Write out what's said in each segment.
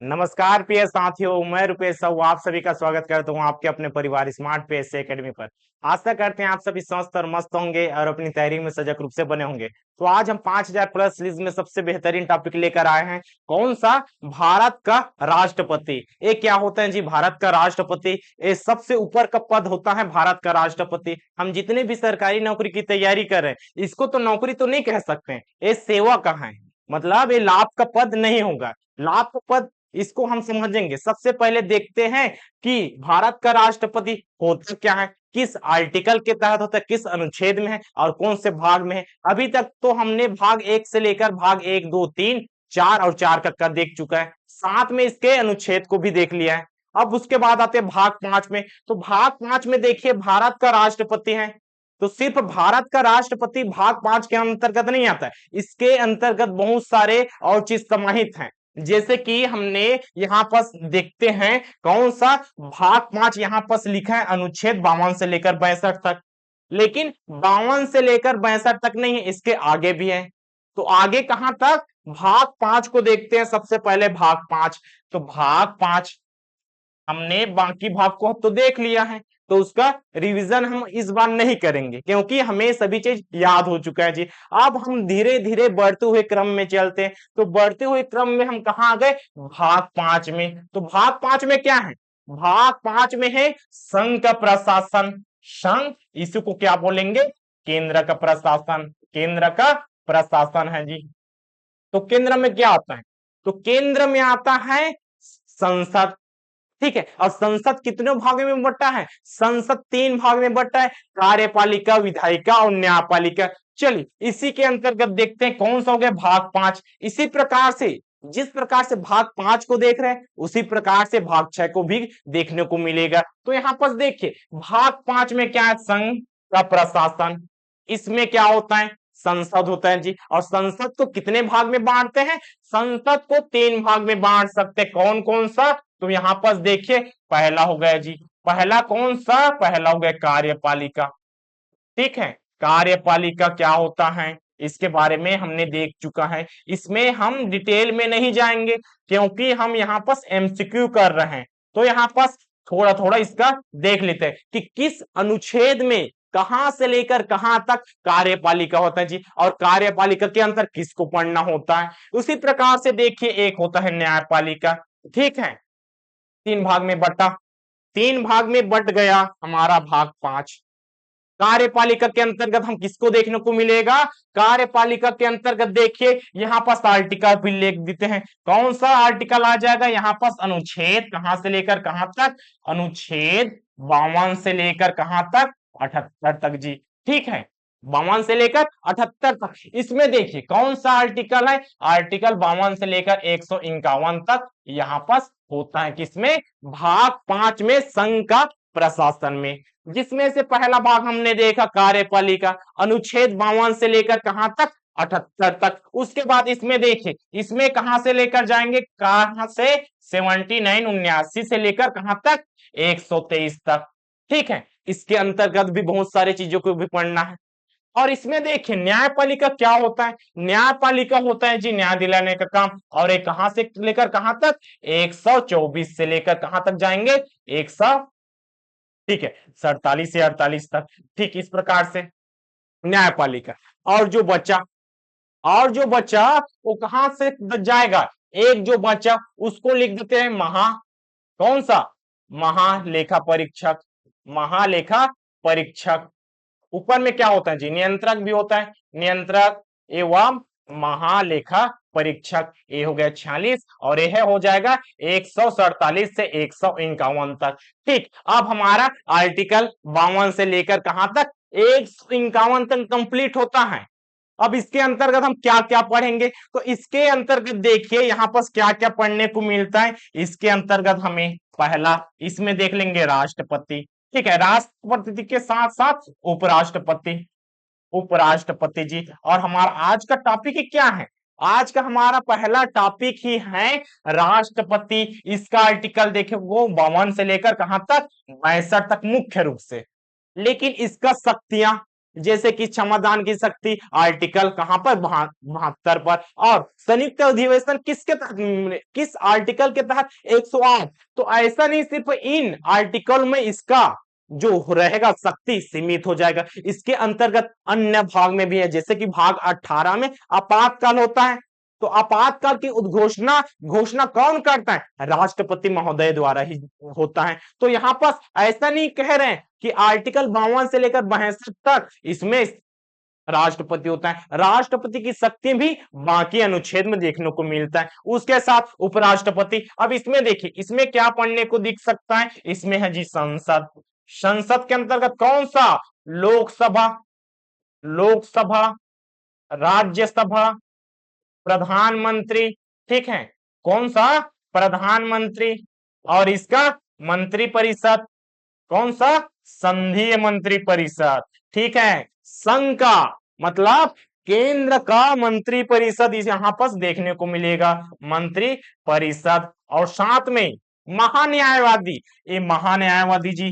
नमस्कार प्रिय साथियों, मैं रुपेश साहू आप सभी का स्वागत करता हूं आपके अपने परिवार स्मार्ट पीएससी एकेडमी पर। आशा करते हैं आप सभी स्वस्थ और मस्त होंगे और अपनी तैयारी में सजग रूप से बने होंगे। तो आज हम 5000 प्लस सीरीज में सबसे बेहतरीन टॉपिक लेकर आए हैं। कौन सा? भारत का राष्ट्रपति। ये क्या होता है जी भारत का राष्ट्रपति? ये सबसे ऊपर का पद होता है भारत का राष्ट्रपति। हम जितने भी सरकारी नौकरी की तैयारी कर रहे हैं, इसको तो नौकरी तो नहीं कह सकते हैं, ये सेवा का है। मतलब ये लाभ का पद नहीं होगा, लाभ का पद इसको हम समझेंगे। सबसे पहले देखते हैं कि भारत का राष्ट्रपति होता क्या है, किस आर्टिकल के तहत होता है, किस अनुच्छेद में है और कौन से भाग में है। अभी तक तो हमने भाग 1 से लेकर भाग 1, 2, 3, 4 और 4 का देख चुका है, साथ में इसके अनुच्छेद को भी देख लिया है। अब उसके बाद आते हैं भाग 5 में। तो भाग 5 में देखिए भारत का राष्ट्रपति है, तो सिर्फ भारत का राष्ट्रपति भाग 5 के अंतर्गत नहीं आता है, इसके अंतर्गत बहुत सारे और चीज समाहित हैं। जैसे कि हमने यहाँ पर देखते हैं कौन सा भाग 5 यहाँ पर लिखा है, अनुच्छेद 52 से लेकर 62 तक। लेकिन 52 से लेकर 62 तक नहीं है, इसके आगे भी है। तो आगे कहां तक? भाग 5 को देखते हैं सबसे पहले। भाग 5, तो भाग 5 हमने बाकी भाग को तो देख लिया है, तो उसका रिवीजन हम इस बार नहीं करेंगे क्योंकि हमें सभी चीज याद हो चुका है जी। अब हम धीरे धीरे बढ़ते हुए क्रम में चलते हैं। तो बढ़ते हुए क्रम में हम कहा आ गए? भाग 5 में। तो भाग 5 में क्या है? भाग 5 में है संघ का प्रशासन। संघ, इसी को क्या बोलेंगे? केंद्र का प्रशासन। केंद्र का प्रशासन है जी। तो केंद्र में क्या आता है? तो केंद्र में आता है संसद। ठीक है, और संसद कितने भागों में बंटा है? संसद 3 भाग में बंटा है, कार्यपालिका, विधायिका और न्यायपालिका। चलिए इसी के अंतर्गत देखते हैं कौन सा हो गया भाग 5। इसी प्रकार से जिस प्रकार से भाग 5 को देख रहे हैं, उसी प्रकार से भाग 6 को भी देखने को मिलेगा। तो यहाँ पर देखिए भाग 5 में क्या है? संघ का प्रशासन। इसमें क्या होता है? संसद होता है जी। और संसद को कितने भाग में बांटते हैं? संसद को 3 भाग में बांट सकते हैं। कौन कौन सा? तो यहाँ पर देखिए पहला हो गया जी, पहला कौन सा? पहला हो गया कार्यपालिका। ठीक है, कार्यपालिका क्या होता है इसके बारे में हमने देख चुका है, इसमें हम डिटेल में नहीं जाएंगे क्योंकि हम यहाँ पर एमसीक्यू कर रहे हैं। तो यहाँ पर थोड़ा थोड़ा इसका देख लेते हैं कि किस अनुच्छेद में कहां से लेकर कहां तक कार्यपालिका होता है जी, और कार्यपालिका के अंतर किसको पढ़ना होता है। उसी प्रकार से देखिए एक होता है न्यायपालिका। ठीक है, 3 भाग में बटा, 3 भाग में बट गया हमारा भाग 5। कार्यपालिका के अंतर्गत हम किसको देखने को मिलेगा? कार्यपालिका के अंतर्गत देखिए यहाँ पास आर्टिकल भी लिख देते हैं। कौन सा आर्टिकल आ जाएगा यहाँ पास? अनुच्छेद कहां से लेकर कहां तक? अनुच्छेद 52 से लेकर कहां तक? 78 तक जी। ठीक है, 52 से लेकर 78 तक। इसमें देखिए कौन सा आर्टिकल है? आर्टिकल 52 से लेकर 151 तक यहाँ पास होता है। किसमें? भाग 5 में संघ का प्रशासन में। जिसमें से पहला भाग हमने देखा कार्यपालिका, अनुच्छेद 52 से लेकर कहां तक? 78 तक। उसके बाद इसमें देखिए, इसमें कहां से लेकर जाएंगे? कहां से? 79 79 से लेकर कहां तक? 123 तक। ठीक है, इसके अंतर्गत भी बहुत सारी चीजों को भी पढ़ना है। और इसमें देखिए न्यायपालिका क्या होता है? न्यायपालिका होता है जी न्याय दिलाने का काम। और ये कहां से लेकर कहां तक? 124 से लेकर कहां तक जाएंगे? 100, ठीक है, 47 से 48 तक। ठीक इस प्रकार से न्यायपालिका। और जो बचा, और जो बचा वो कहां से जाएगा? एक जो बचा उसको लिख देते हैं महा, कौन सा? महालेखा परीक्षक। महालेखा परीक्षक। ऊपर में क्या होता है जी? नियंत्रक भी होता है, नियंत्रक एवं महालेखा परीक्षक। ये हो गया 46 और यह हो जाएगा 147 से 151 तक। ठीक, अब हमारा आर्टिकल 52 से लेकर कहां तक? 151 तक कंप्लीट होता है। अब इसके अंतर्गत हम क्या क्या पढ़ेंगे? तो इसके अंतर्गत देखिए यहाँ पर क्या क्या पढ़ने को मिलता है। इसके अंतर्गत हमें पहला इसमें देख लेंगे राष्ट्रपति। ठीक है, राष्ट्रपति के साथ साथ उपराष्ट्रपति। उपराष्ट्रपति जी। और हमारा आज का टॉपिक ही क्या है? आज का हमारा पहला टॉपिक ही है राष्ट्रपति। इसका आर्टिकल देखे वो 52 से लेकर कहां तक? 62 तक मुख्य रूप से। लेकिन इसका शक्तियां, जैसे कि क्षमादान की शक्ति आर्टिकल कहां पर 72 पर, और संयुक्त अधिवेशन किसके तहत, किस आर्टिकल के तहत 108। तो ऐसा नहीं सिर्फ इन आर्टिकल में इसका जो रहेगा शक्ति सीमित हो जाएगा, इसके अंतर्गत अन्य भाग में भी है, जैसे कि भाग 18 में आपातकाल होता है। तो आपातकाल की उद्घोषणा घोषणा कौन करता है, राष्ट्रपति महोदय द्वारा ही होता है। तो यहां पर ऐसा नहीं कह रहे हैं कि आर्टिकल 52 से लेकर 62 तक इसमें राष्ट्रपति होता है, राष्ट्रपति की शक्ति भी बाकी अनुच्छेद में देखने को मिलता है। उसके साथ उपराष्ट्रपति। अब इसमें देखिए, इसमें क्या पढ़ने को दिख सकता है, इसमें है जी संसद। संसद के अंतर्गत कौन सा, लोकसभा, लोकसभा, राज्यसभा, प्रधानमंत्री, ठीक है, कौन सा, प्रधानमंत्री, और इसका मंत्री परिषद कौन सा, संघीय मंत्री परिषद, ठीक है। संघ का मतलब केंद्र का मंत्री परिषद इस यहां पर देखने को मिलेगा, मंत्री परिषद। और साथ में महान्यायवादी, ये महान्यायवादी जी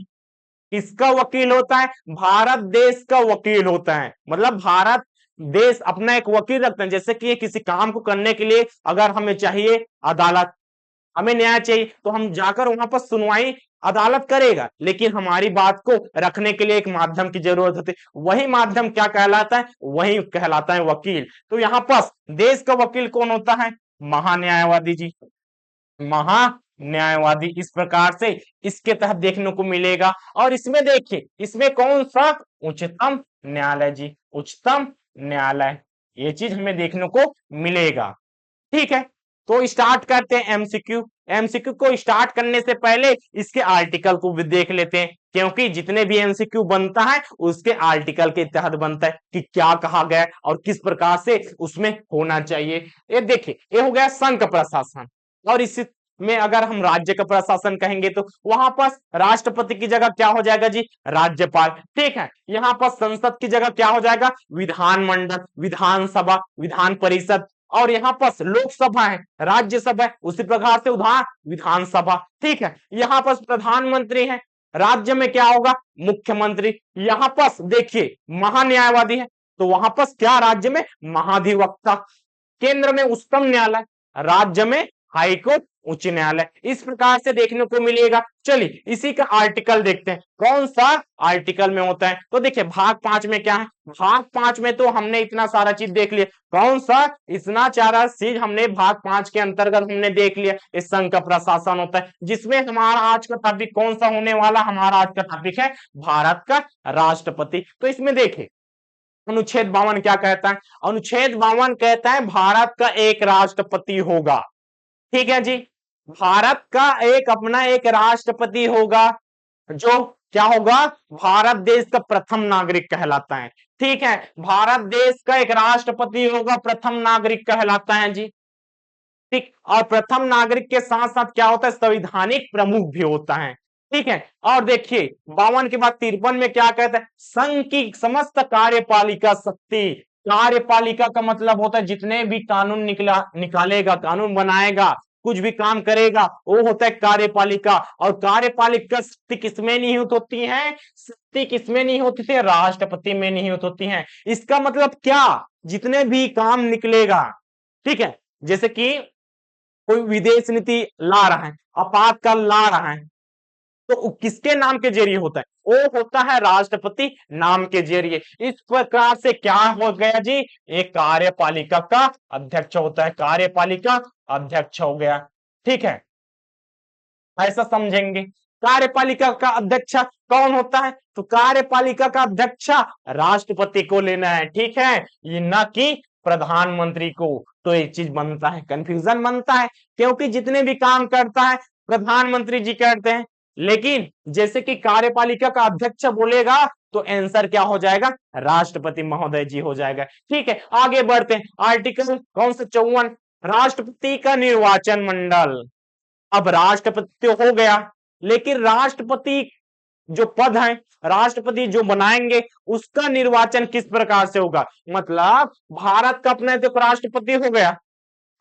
किसका वकील होता है, भारत देश का वकील होता है। मतलब भारत देश अपना एक वकील रखते हैं, जैसे कि किसी काम को करने के लिए अगर हमें चाहिए अदालत, हमें न्याय चाहिए, तो हम जाकर वहां पर सुनवाई अदालत करेगा, लेकिन हमारी बात को रखने के लिए एक माध्यम की जरूरत होती है। वही माध्यम क्या कहलाता है, वही कहलाता है वकील। तो यहाँ पर देश का वकील कौन होता है, महान्यायवादी जी, महान्यायवादी। इस प्रकार से इसके तहत देखने को मिलेगा। और इसमें देखिए, इसमें कौन सा, उच्चतम न्यायालय जी, उच्चतम न्यायालय, ये चीज हमें देखने को मिलेगा। ठीक है, तो स्टार्ट करते हैं एमसीक्यू। एमसीक्यू को स्टार्ट करने से पहले इसके आर्टिकल को भी देख लेते हैं, क्योंकि जितने भी एमसीक्यू बनता है उसके आर्टिकल के तहत बनता है कि क्या कहा गया और किस प्रकार से उसमें होना चाहिए। ये देखिए, ये हो गया संघ का प्रशासन। और इसी में अगर हम राज्य का प्रशासन कहेंगे तो वहां पर राष्ट्रपति की जगह क्या हो जाएगा जी, राज्यपाल। ठीक है, यहाँ पर संसद की जगह क्या हो जाएगा, विधानमंडल, विधानसभा, विधान परिषद। और यहाँ पर लोकसभा है, राज्यसभा है, उसी प्रकार से उधार विधानसभा। ठीक है, यहाँ पर प्रधानमंत्री है, राज्य में क्या होगा, मुख्यमंत्री। यहाँ पर देखिए महान्यायवादी है, तो वहां पर क्या, राज्य में महाधिवक्ता, केंद्र में उच्चतम न्यायालय, राज्य में हाईकोर्ट, उच्च न्यायालय। इस प्रकार से देखने को मिलेगा। चलिए इसी का आर्टिकल देखते हैं, कौन सा आर्टिकल में होता है। तो देखिए भाग 5 में क्या है, भाग 5 में तो हमने इतना सारा चीज देख लिया। कौन सा, इतना सारा चीज हमने भाग 5 के अंतर्गत हमने देख लिया। इस संघ का प्रशासन होता है, जिसमें हमारा आज का टॉपिक कौन सा होने वाला, हमारा आज का टॉपिक है भारत का राष्ट्रपति। तो इसमें देखिए अनुच्छेद 52 क्या कहता है, अनुच्छेद 52 कहता है भारत का एक राष्ट्रपति होगा। ठीक है जी, भारत का एक अपना एक राष्ट्रपति होगा, जो क्या होगा, भारत देश का प्रथम नागरिक कहलाता है। ठीक है, भारत देश का एक राष्ट्रपति होगा, प्रथम नागरिक कहलाता है जी। ठीक, और प्रथम नागरिक के साथ साथ क्या होता है, संवैधानिक प्रमुख भी होता है। ठीक है, और देखिए 52 के बाद 53 में क्या कहता है, संघ की समस्त कार्यपालिका शक्ति। कार्यपालिका का मतलब होता है जितने भी कानून निकालेगा, कानून बनाएगा, कुछ भी काम करेगा, वो होता है कार्यपालिका। और कार्यपालिका शक्ति किसमें निहित होती है, शक्ति किसमें नहीं होती है, राष्ट्रपति में निहित होती है। इसका मतलब क्या, जितने भी काम निकलेगा, ठीक है, जैसे कि कोई विदेश नीति ला रहा है, आपातकाल ला रहा है, तो किसके नाम के जरिए होता है, वो होता है राष्ट्रपति नाम के जरिए। इस प्रकार से क्या हो गया जी, एक कार्यपालिका का अध्यक्ष होता है, कार्यपालिका अध्यक्ष हो गया। ठीक है, ऐसा समझेंगे। कार्यपालिका का अध्यक्ष कौन होता है, तो कार्यपालिका का अध्यक्ष राष्ट्रपति को लेना है। ठीक है, ये न कि प्रधानमंत्री को। तो एक चीज बनता है, कंफ्यूजन बनता है, क्योंकि जितने भी काम करता है प्रधानमंत्री जी करते हैं, लेकिन जैसे कि कार्यपालिका का अध्यक्ष बोलेगा तो आंसर क्या हो जाएगा, राष्ट्रपति महोदय जी हो जाएगा। ठीक है, आगे बढ़ते हैं। आर्टिकल कौन सा, 54, राष्ट्रपति का निर्वाचन मंडल। अब राष्ट्रपति तो हो गया, लेकिन राष्ट्रपति जो पद है, राष्ट्रपति जो बनाएंगे, उसका निर्वाचन किस प्रकार से होगा। मतलब भारत का अपना तो राष्ट्रपति हो गया,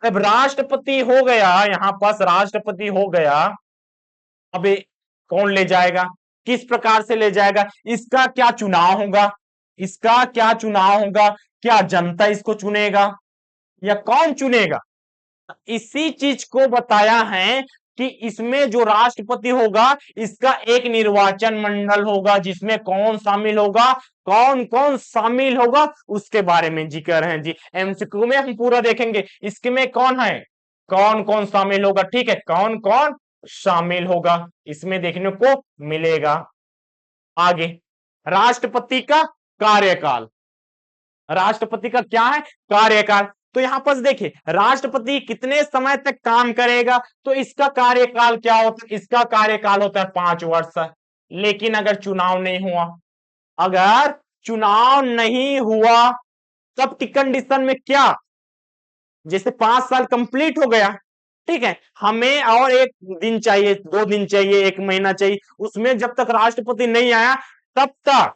अब राष्ट्रपति हो गया, यहां पास राष्ट्रपति हो गया, अब कौन ले जाएगा, किस प्रकार से ले जाएगा, इसका क्या चुनाव होगा, इसका क्या चुनाव होगा? क्या जनता इसको चुनेगा या कौन चुनेगा? इसी चीज को बताया है कि इसमें जो राष्ट्रपति होगा इसका एक निर्वाचन मंडल होगा, जिसमें कौन शामिल होगा, कौन कौन शामिल होगा उसके बारे में जिक्र है जी। एमसीक्यू में हम पूरा देखेंगे इसके में कौन है, कौन कौन शामिल होगा, ठीक है, कौन कौन शामिल होगा इसमें देखने को मिलेगा। आगे राष्ट्रपति का कार्यकाल, राष्ट्रपति का क्या है? कार्यकाल। तो यहां पर देखिए राष्ट्रपति कितने समय तक काम करेगा, तो इसका कार्यकाल क्या होता है? इसका कार्यकाल होता है 5 वर्ष। लेकिन अगर चुनाव नहीं हुआ, अगर चुनाव नहीं हुआ तब की कंडीशन में क्या, जैसे 5 साल कंप्लीट हो गया, ठीक है, हमें और 1 दिन चाहिए, 2 दिन चाहिए, 1 महीना चाहिए, उसमें जब तक राष्ट्रपति नहीं आया तब तक,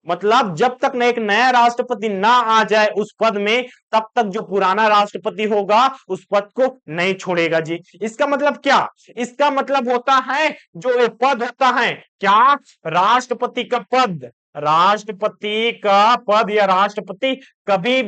मतलब जब तक एक नया राष्ट्रपति ना आ जाए उस पद में, तब तक जो पुराना राष्ट्रपति होगा उस पद को नहीं छोड़ेगा जी। इसका मतलब क्या? इसका मतलब होता है जो ये पद होता है क्या, राष्ट्रपति का पद, राष्ट्रपति का पद या राष्ट्रपति कभी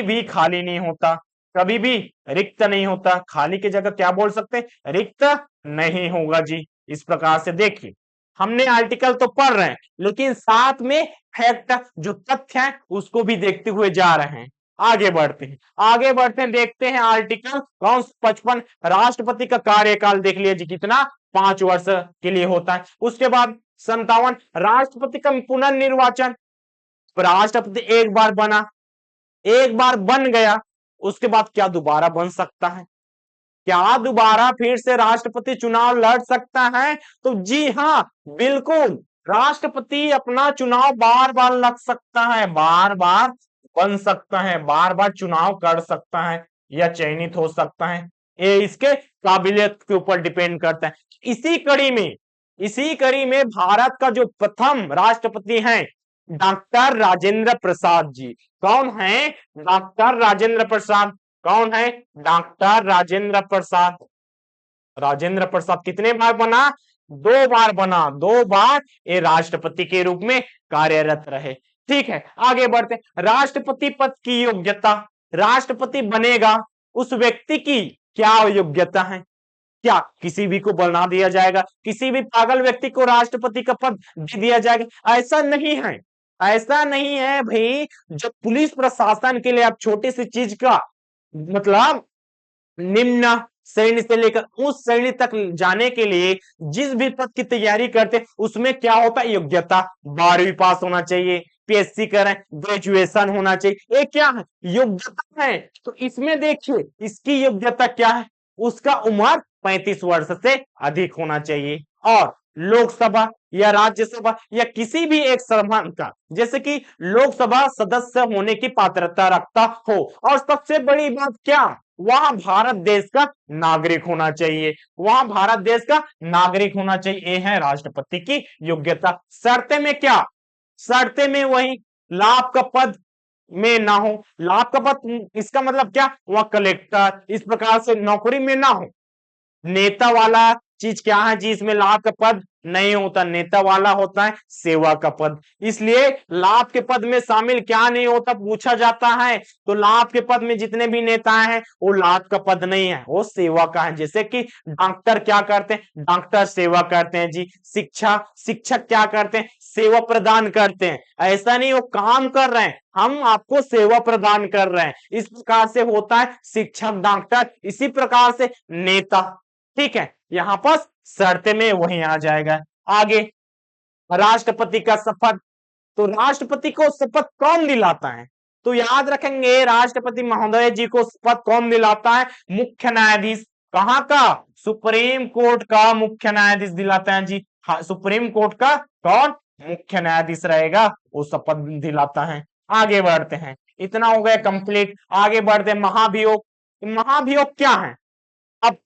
भी खाली नहीं होता, कभी भी रिक्त नहीं होता। खाली की जगह क्या बोल सकते हैं? रिक्त नहीं होगा जी। इस प्रकार से देखिए हमने आर्टिकल तो पढ़ रहे हैं लेकिन साथ में फैक्ट जो तथ्य है उसको भी देखते हुए जा रहे हैं। आगे बढ़ते हैं, आगे बढ़ते हैं, देखते हैं आर्टिकल कौन 55 राष्ट्रपति का कार्यकाल देख लीजिए कितना, 5 वर्ष के लिए होता है। उसके बाद 57 राष्ट्रपति का पुनर्निर्वाचन, राष्ट्रपति एक बार बना, एक बार बन गया, उसके बाद क्या दोबारा बन सकता है? क्या दोबारा फिर से राष्ट्रपति चुनाव लड़ सकता है? तो जी हां, बिल्कुल, राष्ट्रपति अपना चुनाव बार बार लड़ सकता है, बार बार बन सकता है, बार बार चुनाव कर सकता है या चयनित हो सकता है। ये इसके काबिलियत के ऊपर डिपेंड करता है। इसी कड़ी में भारत का जो प्रथम राष्ट्रपति हैं डॉक्टर राजेंद्र प्रसाद जी। कौन है? डॉक्टर राजेंद्र प्रसाद। कौन है? डॉक्टर राजेंद्र प्रसाद। राजेंद्र प्रसाद कितने बार बना? 2 बार बना, 2 बार ये राष्ट्रपति के रूप में कार्यरत रहे। ठीक है, आगे बढ़ते। राष्ट्रपति पद की योग्यता, राष्ट्रपति बनेगा उस व्यक्ति की क्या योग्यता है? क्या किसी भी को बना दिया जाएगा? किसी भी पागल व्यक्ति को राष्ट्रपति का पद दे दिया जाएगा? ऐसा नहीं है, ऐसा नहीं है भाई। जब पुलिस प्रशासन के लिए आप छोटी सी चीज का मतलब निम्न श्रेणी से लेकर उस श्रेणी तक जाने के लिए जिस भी पद की तैयारी करते उसमें क्या होता है? योग्यता 12वीं पास होना चाहिए, पीएचडी करें, ग्रेजुएशन होना चाहिए, ये क्या है? योग्यता है। तो इसमें देखिए इसकी योग्यता क्या है? उसका उम्र 35 वर्ष से अधिक होना चाहिए और लोकसभा या राज्यसभा या किसी भी एक सदन का जैसे कि लोकसभा सदस्य होने की पात्रता रखता हो, और सबसे बड़ी बात क्या, वहां भारत देश का नागरिक होना चाहिए, वहां भारत देश का नागरिक होना चाहिए। ये है राष्ट्रपति की योग्यता। शर्तें में क्या? शर्तें में वही लाभ का पद में ना हो, लाभ का पद इसका मतलब क्या, वह कलेक्टर इस प्रकार से नौकरी में ना हो। नेता वाला चीज क्या है जी, इसमें लाभ का पद नहीं होता, नेता वाला होता है सेवा का पद। इसलिए लाभ के पद में शामिल क्या नहीं होता पूछा जाता है, तो लाभ के पद में जितने भी नेता हैं वो लाभ का पद नहीं है, वो सेवा का है। जैसे कि डॉक्टर क्या करते हैं? डॉक्टर सेवा करते हैं जी। शिक्षक क्या करते हैं? सेवा प्रदान करते हैं। ऐसा नहीं वो काम कर रहे हैं, हम आपको सेवा प्रदान कर रहे हैं। इस प्रकार से होता है शिक्षक, डॉक्टर, इसी प्रकार से नेता। ठीक है, यहां पर शर्तें में वही आ जाएगा। आगे राष्ट्रपति का शपथ, तो राष्ट्रपति को शपथ कौन दिलाता है? तो याद रखेंगे राष्ट्रपति महोदय जी को शपथ कौन दिलाता है? मुख्य न्यायाधीश। कहां का? सुप्रीम कोर्ट का मुख्य न्यायाधीश दिलाता है जी। हाँ, सुप्रीम कोर्ट का कौन मुख्य न्यायाधीश रहेगा वो शपथ दिलाता है। आगे बढ़ते हैं, इतना हो गया कंप्लीट। आगे बढ़ते हैं महाभियोग। महाभियोग क्या है? अब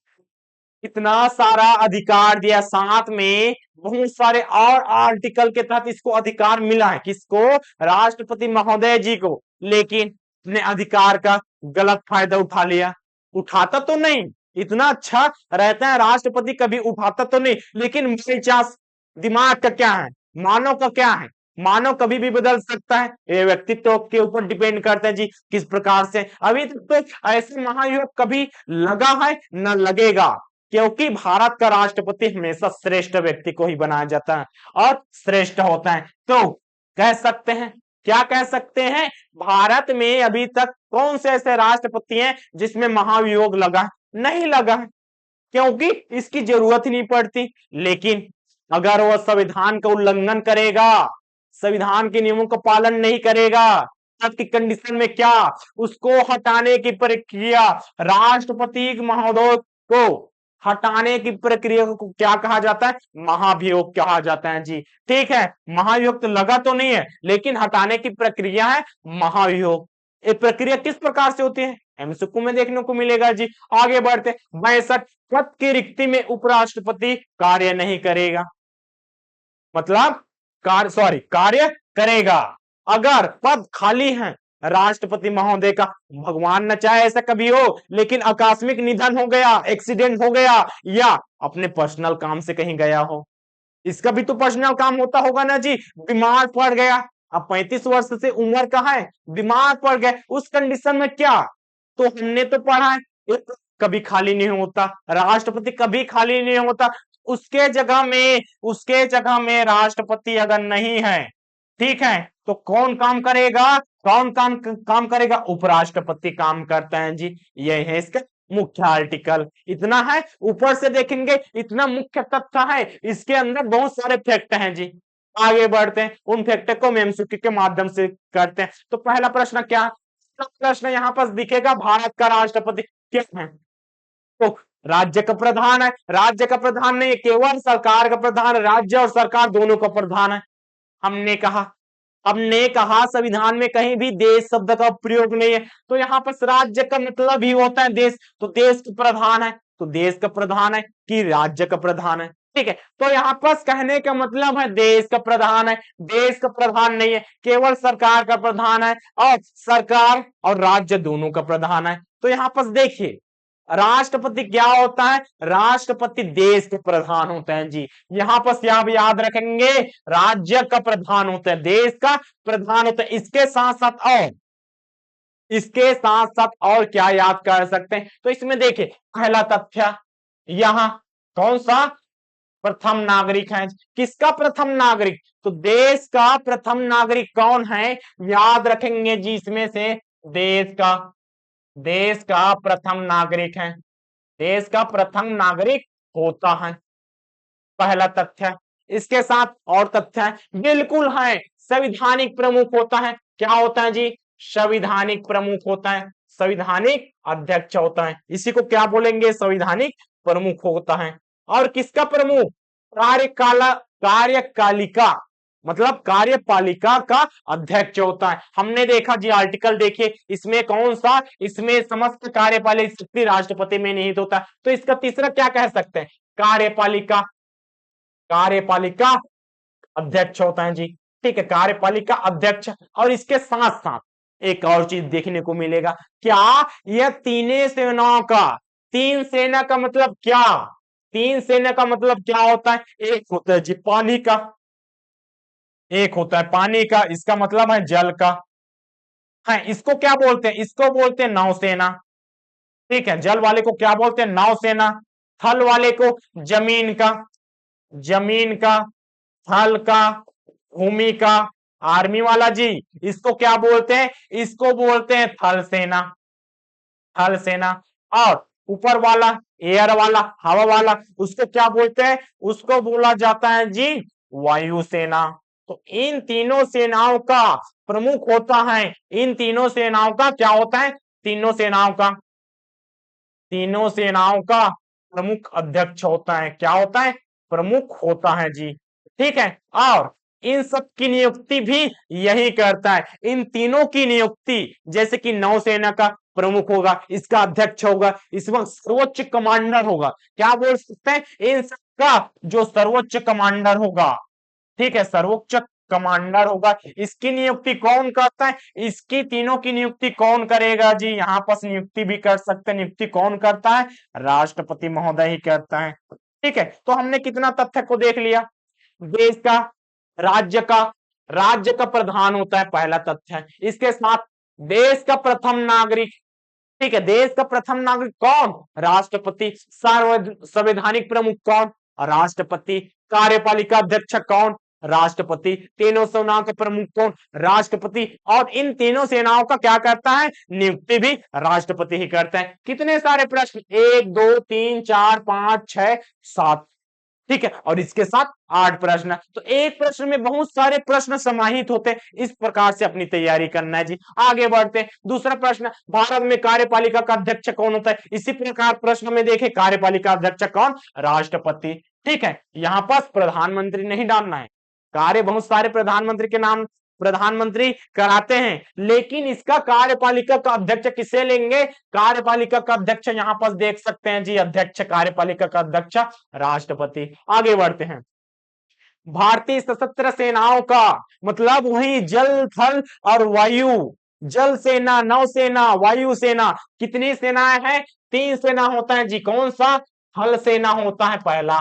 इतना सारा अधिकार दिया, साथ में बहुत सारे और आर्टिकल के तहत इसको अधिकार मिला है। किसको? राष्ट्रपति महोदय जी को। लेकिन अपने अधिकार का गलत फायदा उठा लिया। उठाता तो नहीं, इतना अच्छा रहता है राष्ट्रपति, कभी उठाता तो नहीं, लेकिन बाई चांस दिमाग का क्या है, मानव का क्या है, मानव कभी भी बदल सकता है, ये व्यक्तित्व के ऊपर डिपेंड करता है जी किस प्रकार से। अभी तक तो ऐसे महायुग कभी लगा है न लगेगा, क्योंकि भारत का राष्ट्रपति हमेशा श्रेष्ठ व्यक्ति को ही बनाया जाता है और श्रेष्ठ होता है। तो कह सकते हैं, क्या कह सकते हैं, भारत में अभी तक कौन से ऐसे राष्ट्रपति हैं जिसमें महाभियोग लगा? नहीं लगा, क्योंकि इसकी जरूरत ही नहीं पड़ती। लेकिन अगर वह संविधान का उल्लंघन करेगा, संविधान के नियमों का पालन नहीं करेगा, तब की कंडीशन में क्या, उसको हटाने की प्रक्रिया, राष्ट्रपति महोदय को हटाने की प्रक्रिया को क्या कहा जाता है? महाभियोग कहा जाता है जी। ठीक है, महाभियोग तो लगा तो नहीं है, लेकिन हटाने की प्रक्रिया है महाभियोग। ये प्रक्रिया किस प्रकार से होती है? एमसीक्यू में देखने को मिलेगा जी। आगे बढ़ते, 62 पद की रिक्ति में उपराष्ट्रपति कार्य नहीं करेगा, मतलब कार्य करेगा। अगर पद खाली है राष्ट्रपति महोदय का, भगवान न चाहे ऐसा कभी हो, लेकिन आकस्मिक निधन हो गया, एक्सीडेंट हो गया, या अपने पर्सनल काम से कहीं गया हो, इसका भी तो पर्सनल काम होता होगा ना जी, बीमार पड़ गया, अब 35 वर्ष से उम्र का है, बीमार पड़ गए, उस कंडीशन में क्या, तो हमने तो पढ़ा है एक कभी खाली नहीं होता, राष्ट्रपति कभी खाली नहीं होता। उसके जगह में राष्ट्रपति अगर नहीं है, ठीक है, तो कौन काम करेगा? कौन काम करेगा? उपराष्ट्रपति काम करता है जी। यह है इसका मुख्य आर्टिकल, इतना है। ऊपर से देखेंगे इतना मुख्य तथ्य है, इसके अंदर बहुत सारे फैक्ट हैं जी। आगे बढ़ते हैं, उन फैक्ट को हम एमसीक्यू के माध्यम से करते हैं। तो पहला प्रश्न क्या, प्रश्न यहाँ पर दिखेगा, भारत का राष्ट्रपति क्या है? तो राज्य का प्रधान है, राज्य का प्रधान नहीं, केवल सरकार का प्रधान, राज्य और सरकार दोनों का प्रधान है। हमने कहा संविधान में कहीं भी देश शब्द का प्रयोग नहीं है, तो यहाँ पर राज्य का मतलब ही होता है देश, तो देश का प्रधान है, तो देश का प्रधान है कि राज्य का प्रधान है? ठीक है, तो यहाँ पर कहने का मतलब है देश का प्रधान है, देश का प्रधान नहीं है, केवल सरकार का प्रधान है, और सरकार और राज्य दोनों का प्रधान है। तो यहाँ पर देखिए राष्ट्रपति क्या होता है? राष्ट्रपति देश के प्रधान होते हैं जी। यहां पर आप याद रखेंगे, राज्य का प्रधान होता है, देश का प्रधान होता है। इसके साथ साथ और क्या याद कर सकते हैं? तो इसमें देखिए पहला तथ्य, यहां कौन सा प्रथम नागरिक है? किसका प्रथम नागरिक? तो देश का प्रथम नागरिक कौन है? याद रखेंगे जी, इसमें से देश का प्रथम नागरिक है, देश का प्रथम नागरिक होता है, पहला तथ्य। इसके साथ और तथ्य है, बिल्कुल है, संविधानिक प्रमुख होता है। क्या होता है जी? संविधानिक प्रमुख होता है, संविधानिक अध्यक्ष होता है, इसी को क्या बोलेंगे? संविधानिक प्रमुख होता है। और किसका प्रमुख? कार्यकालिका, मतलब कार्यपालिका का अध्यक्ष होता है। हमने देखा जी आर्टिकल देखिए, इसमें कौन सा, इसमें समस्त कार्यपालिक शक्ति राष्ट्रपति में निहित होता है। तो इसका तीसरा क्या कह सकते हैं? कार्यपालिका अध्यक्ष होता है जी। ठीक है, कार्यपालिका अध्यक्ष। और इसके साथ साथ एक और चीज देखने को मिलेगा, क्या यह तीनों सेनाओं का, तीन सेना का मतलब क्या? तीन सेना का मतलब क्या होता है? एक होता है जी पानी का, एक होता है पानी का, इसका मतलब है जल का है। इसको क्या बोलते हैं? इसको बोलते हैं नौसेना। ठीक है, जल वाले को क्या बोलते हैं? नौसेना। थल वाले को जमीन का, थल का, भूमि का। आर्मी वाला जी, इसको क्या बोलते हैं? इसको बोलते हैं थल सेना, थल सेना। और ऊपर वाला, एयर वाला, हवा वाला, उसको क्या बोलते हैं? उसको बोला जाता है जी वायुसेना। तो इन तीनों सेनाओं का प्रमुख होता है, इन तीनों सेनाओं का क्या होता है? तीनों सेनाओं का प्रमुख अध्यक्ष होता है। क्या होता है? प्रमुख होता है जी। ठीक है, और इन सब की नियुक्ति भी यही करता है, इन तीनों की नियुक्ति। जैसे कि नौसेना का प्रमुख होगा, इसका अध्यक्ष होगा, इस वक्त सर्वोच्च कमांडर होगा। क्या बोल सकते हैं? इन सबका जो सर्वोच्च कमांडर होगा, ठीक है, सर्वोच्च कमांडर होगा, इसकी नियुक्ति कौन करता है? इसकी तीनों की नियुक्ति कौन करेगा जी? यहाँ पर नियुक्ति भी कर सकते हैं, नियुक्ति कौन करता है? राष्ट्रपति महोदय ही करता है। ठीक है, तो हमने कितना तथ्य को देख लिया, देश का, राज्य का, राज्य का प्रधान होता है, पहला तथ्य है। इसके साथ देश का प्रथम नागरिक, ठीक है, देश का प्रथम नागरिक कौन? राष्ट्रपति। संवैधानिक प्रमुख कौन? राष्ट्रपति। कार्यपालिका अध्यक्ष कौन? राष्ट्रपति। तीनों सेनाओं के प्रमुख कौन? राष्ट्रपति। और इन तीनों सेनाओं का क्या करता है? नियुक्ति भी राष्ट्रपति ही करता है। कितने सारे प्रश्न? 1 2 3 4 5 6 7, ठीक है, और इसके साथ 8 प्रश्न। तो एक प्रश्न में बहुत सारे प्रश्न समाहित होते हैं। इस प्रकार से अपनी तैयारी करना है जी। आगे बढ़ते हैं। दूसरा प्रश्न, भारत में कार्यपालिका का अध्यक्ष कौन होता है? इसी प्रकार प्रश्न में देखें, कार्यपालिका अध्यक्ष कौन? राष्ट्रपति। ठीक है, यहां पर प्रधानमंत्री नहीं डालना है। कार्य बहुत सारे प्रधानमंत्री के नाम प्रधानमंत्री कराते हैं, लेकिन इसका कार्यपालिका का अध्यक्ष किसे लेंगे? कार्यपालिका का अध्यक्ष यहां पर देख सकते हैं जी, अध्यक्ष, कार्यपालिका का अध्यक्ष राष्ट्रपति। आगे बढ़ते हैं। भारतीय सशस्त्र सेनाओं का मतलब वही जल, थल और वायु। जल सेना, नौसेना, वायु सेना, कितनी सेनाएं हैं? 3 सेना होता है जी। कौन सा? थल सेना होता है पहला।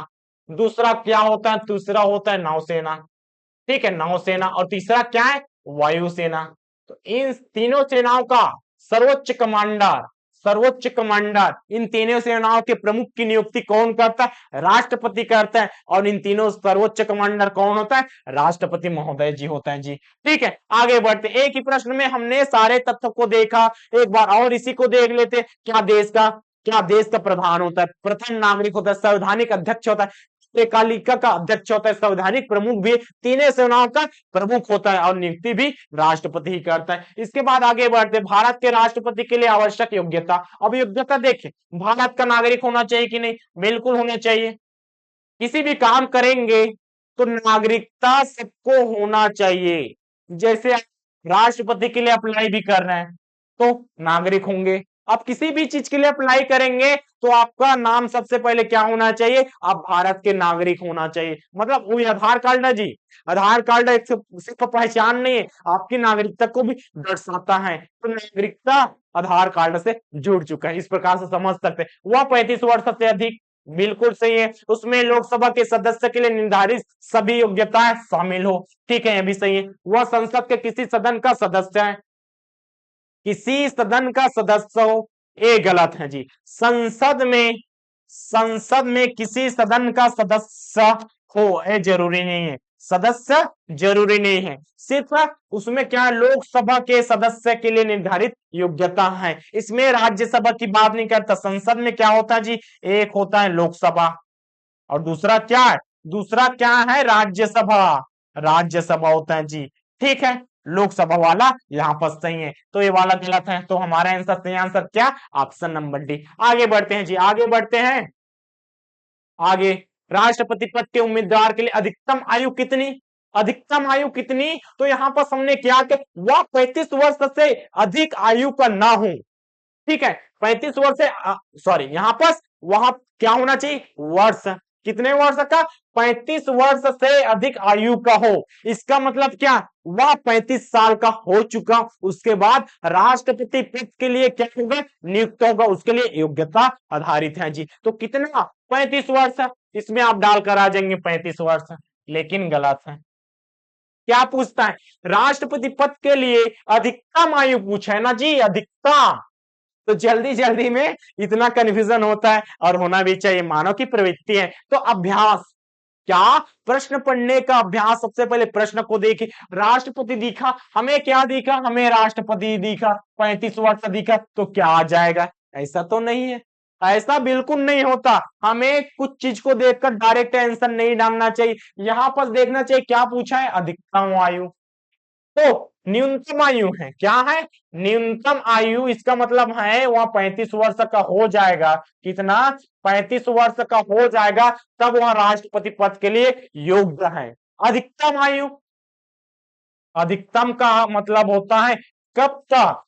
दूसरा क्या होता है? दूसरा होता है नौसेना, ठीक है, नौसेना। और तीसरा क्या है? वायुसेना। तो इन तीनों सेनाओं का सर्वोच्च कमांडर, सर्वोच्च कमांडर, इन तीनों सेनाओं के प्रमुख की नियुक्ति कौन करता है? राष्ट्रपति करता है। और इन तीनों सर्वोच्च कमांडर कौन होता है? राष्ट्रपति महोदय जी होता है जी। ठीक है, आगे बढ़ते। एक ही प्रश्न में हमने सारे तथ्यों को देखा, एक बार और इसी को देख लेते। क्या देश का प्रधान होता है? प्रथम नागरिक होता है, संवैधानिक अध्यक्ष होता है, कार्यपालिका का अध्यक्ष होता है, संवैधानिक प्रमुख भी, तीनों सेनाओं का प्रमुख होता है, और नियुक्ति भी राष्ट्रपति ही करता है। इसके बाद आगे बढ़ते। भारत के राष्ट्रपति के लिए आवश्यक योग्यता। अब योग्यता देखें, भारत का नागरिक होना चाहिए कि नहीं? बिल्कुल होना चाहिए। किसी भी काम करेंगे तो नागरिकता सबको होना चाहिए। जैसे आप राष्ट्रपति के लिए अप्लाई भी कर रहे हैं तो नागरिक होंगे। आप किसी भी चीज के लिए अप्लाई करेंगे तो आपका नाम सबसे पहले क्या होना चाहिए? आप भारत के नागरिक होना चाहिए। मतलब वही आधार कार्ड ना जी, आधार कार्ड एक सिर्फ पहचान नहीं है, आपकी नागरिकता को भी दर्शाता है। तो नागरिकता आधार कार्ड से जुड़ चुका है, इस प्रकार से समझ सकते हैं। वह 35 वर्ष से अधिक, बिल्कुल सही है। उसमें लोकसभा के सदस्य के लिए निर्धारित सभी योग्यताएं शामिल हो, ठीक है, यह भी सही है। वह संसद के किसी सदन का सदस्य है, किसी सदन का सदस्य हो, ये गलत है जी। संसद में किसी सदन का सदस्य हो, ये जरूरी नहीं है। सदस्य जरूरी नहीं है, सिर्फ उसमें क्या, लोकसभा के सदस्य के लिए निर्धारित योग्यता है। इसमें राज्यसभा की बात नहीं करता। संसद में क्या होता है जी? एक होता है लोकसभा, और दूसरा क्या है? दूसरा क्या है? राज्यसभा। राज्यसभा होता है जी, ठीक है। लोकसभा वाला यहाँ पर सही है, तो ये वाला गलत है। तो हमारा आंसर, सही आंसर क्या? Option number D. आगे बढ़ते हैं जी, आगे बढ़ते हैं। आगे, राष्ट्रपति पद के उम्मीदवार के लिए अधिकतम आयु कितनी? अधिकतम आयु कितनी? तो यहाँ पर हमने क्या कि वह 35 वर्ष से अधिक आयु का ना हो, ठीक है। 35 वर्ष से सॉरी, यहाँ पर वहां क्या होना चाहिए? वर्ष। कितने वर्ष का? 35 वर्ष से अधिक आयु का हो। इसका मतलब क्या? वह 35 साल का हो चुका, उसके बाद राष्ट्रपति पद के लिए क्या होगा? नियुक्त होगा। उसके लिए योग्यता आधारित है जी। तो कितना? 35 वर्ष। इसमें आप डालकर आ जाएंगे 35 वर्ष, लेकिन गलत है। क्या पूछता है? राष्ट्रपति पद के लिए अधिकतम आयु पूछा है ना जी, अधिकतम। तो जल्दी जल्दी में इतना कंफ्यूजन होता है, और होना भी चाहिए, मानव की प्रवृत्ति है। तो अभ्यास क्या? प्रश्न पढ़ने का अभ्यास। सबसे पहले प्रश्न को देखें। राष्ट्रपति दिखा, हमें क्या दिखा? हमें राष्ट्रपति दिखा, 35 वर्ष दिखा, तो क्या आ जाएगा? ऐसा तो नहीं है, ऐसा बिल्कुल नहीं होता। हमें कुछ चीज को देखकर डायरेक्ट आंसर नहीं डालना चाहिए। यहां पर देखना चाहिए क्या पूछा है? अधिकतम आयु। तो न्यूनतम आयु है, क्या है? न्यूनतम आयु। इसका मतलब है वह 35 वर्ष का हो जाएगा। कितना? 35 वर्ष का हो जाएगा, तब वह राष्ट्रपति पद के लिए योग्य है। अधिकतम आयु, अधिकतम का मतलब होता है कब तक,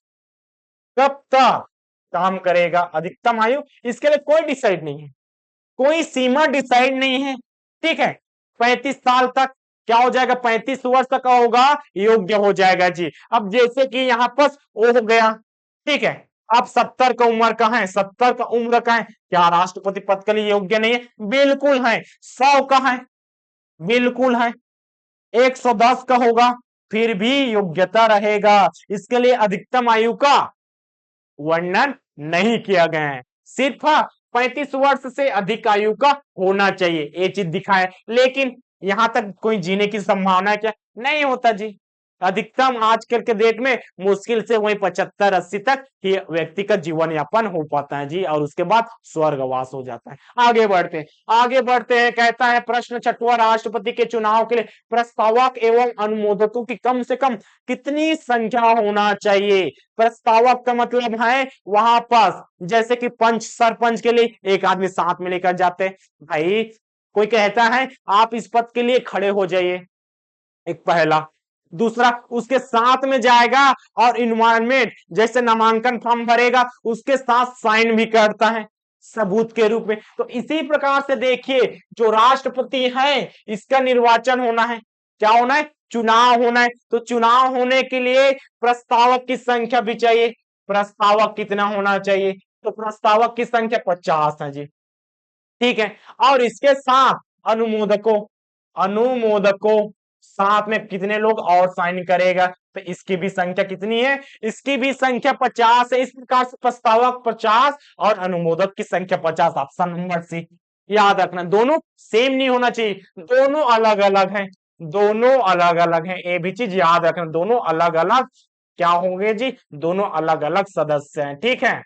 कब तक काम करेगा। अधिकतम आयु, इसके लिए कोई डिसाइड नहीं है, कोई सीमा डिसाइड नहीं है, ठीक है। 35 साल तक क्या हो जाएगा? 35 वर्ष तक का होगा, योग्य हो जाएगा जी। अब जैसे कि यहाँ पर वो हो गया, ठीक है। अब 70 का उम्र का है, 70 का उम्र का है, क्या राष्ट्रपति पद के लिए योग्य नहीं है? बिल्कुल है। 100 का है, बिल्कुल है। 110 का होगा, फिर भी योग्यता रहेगा। इसके लिए अधिकतम आयु का वर्णन नहीं किया गया है, सिर्फ 35 वर्ष से अधिक आयु का होना चाहिए, ये चीज दिखाए। लेकिन यहां तक कोई जीने की संभावना है क्या? नहीं होता जी। अधिकतम आजकल के डेट में मुश्किल से वही 75-80 तक ही व्यक्ति का जीवन यापन हो पाता है जी, और उसके बाद स्वर्गवास हो जाता है। आगे बढ़ते हैं, आगे बढ़ते हैं। कहता है प्रश्न छठवां, राष्ट्रपति के चुनाव के लिए प्रस्तावक एवं अनुमोदकों की कम से कम कितनी संख्या होना चाहिए? प्रस्तावक का मतलब है वहां पास जैसे कि पंच सरपंच के लिए एक आदमी साथ में लेकर जाते हैं। भाई कोई कहता है आप इस पद के लिए खड़े हो जाइए, एक पहला। दूसरा उसके साथ में जाएगा और इन्वायरमेंट जैसे नामांकन फॉर्म भरेगा उसके साथ साइन भी करता है सबूत के रूप में। तो इसी प्रकार से देखिए जो राष्ट्रपति है इसका निर्वाचन होना है, क्या होना है? चुनाव होना है। तो चुनाव होने के लिए प्रस्तावक की संख्या भी चाहिए। प्रस्तावक कितना होना चाहिए? तो प्रस्तावक की संख्या 50 है जी, ठीक है। और इसके साथ अनुमोदकों, अनुमोदकों साथ में कितने लोग और साइन करेगा? तो इसकी भी संख्या कितनी है? इसकी भी संख्या 50 है। इस प्रकार से प्रस्तावक 50 और अनुमोदक की संख्या 50, ऑप्शन नंबर सी। याद रखना दोनों सेम नहीं होना चाहिए, दोनों अलग अलग हैं, दोनों अलग अलग हैं, ये भी चीज याद रखना, दोनों अलग अलग क्या होंगे जी? दोनों अलग अलग सदस्य हैं, ठीक है,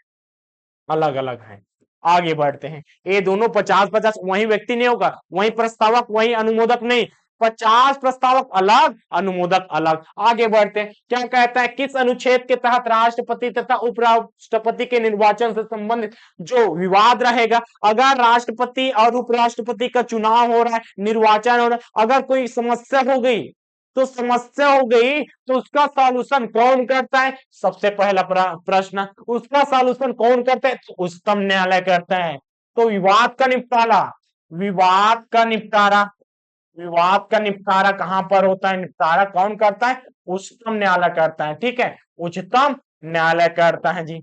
अलग अलग हैं। आगे बढ़ते हैं, ये दोनों 50-50 वही व्यक्ति नहीं होगा, वही प्रस्तावक वही अनुमोदक नहीं, 50 प्रस्तावक अलग अनुमोदक अलग। आगे बढ़ते हैं, क्या कहता है? किस अनुच्छेद के तहत राष्ट्रपति तथा उपराष्ट्रपति के निर्वाचन से संबंधित जो विवाद रहेगा, अगर राष्ट्रपति और उपराष्ट्रपति का चुनाव हो रहा है, निर्वाचन हो रहा है, अगर कोई समस्या हो गई तो समस्या हो गई तो उसका सॉल्यूशन कौन करता है? सबसे पहला प्रश्न, उसका सॉल्यूशन कौन करता है? तो उच्चतम न्यायालय करता है। तो विवाद का निपटारा, विवाद का निपटारा, विवाद का निपटारा कहां पर होता है? निपटारा कौन करता है? उच्चतम न्यायालय करता है, ठीक है, उच्चतम न्यायालय करता है जी।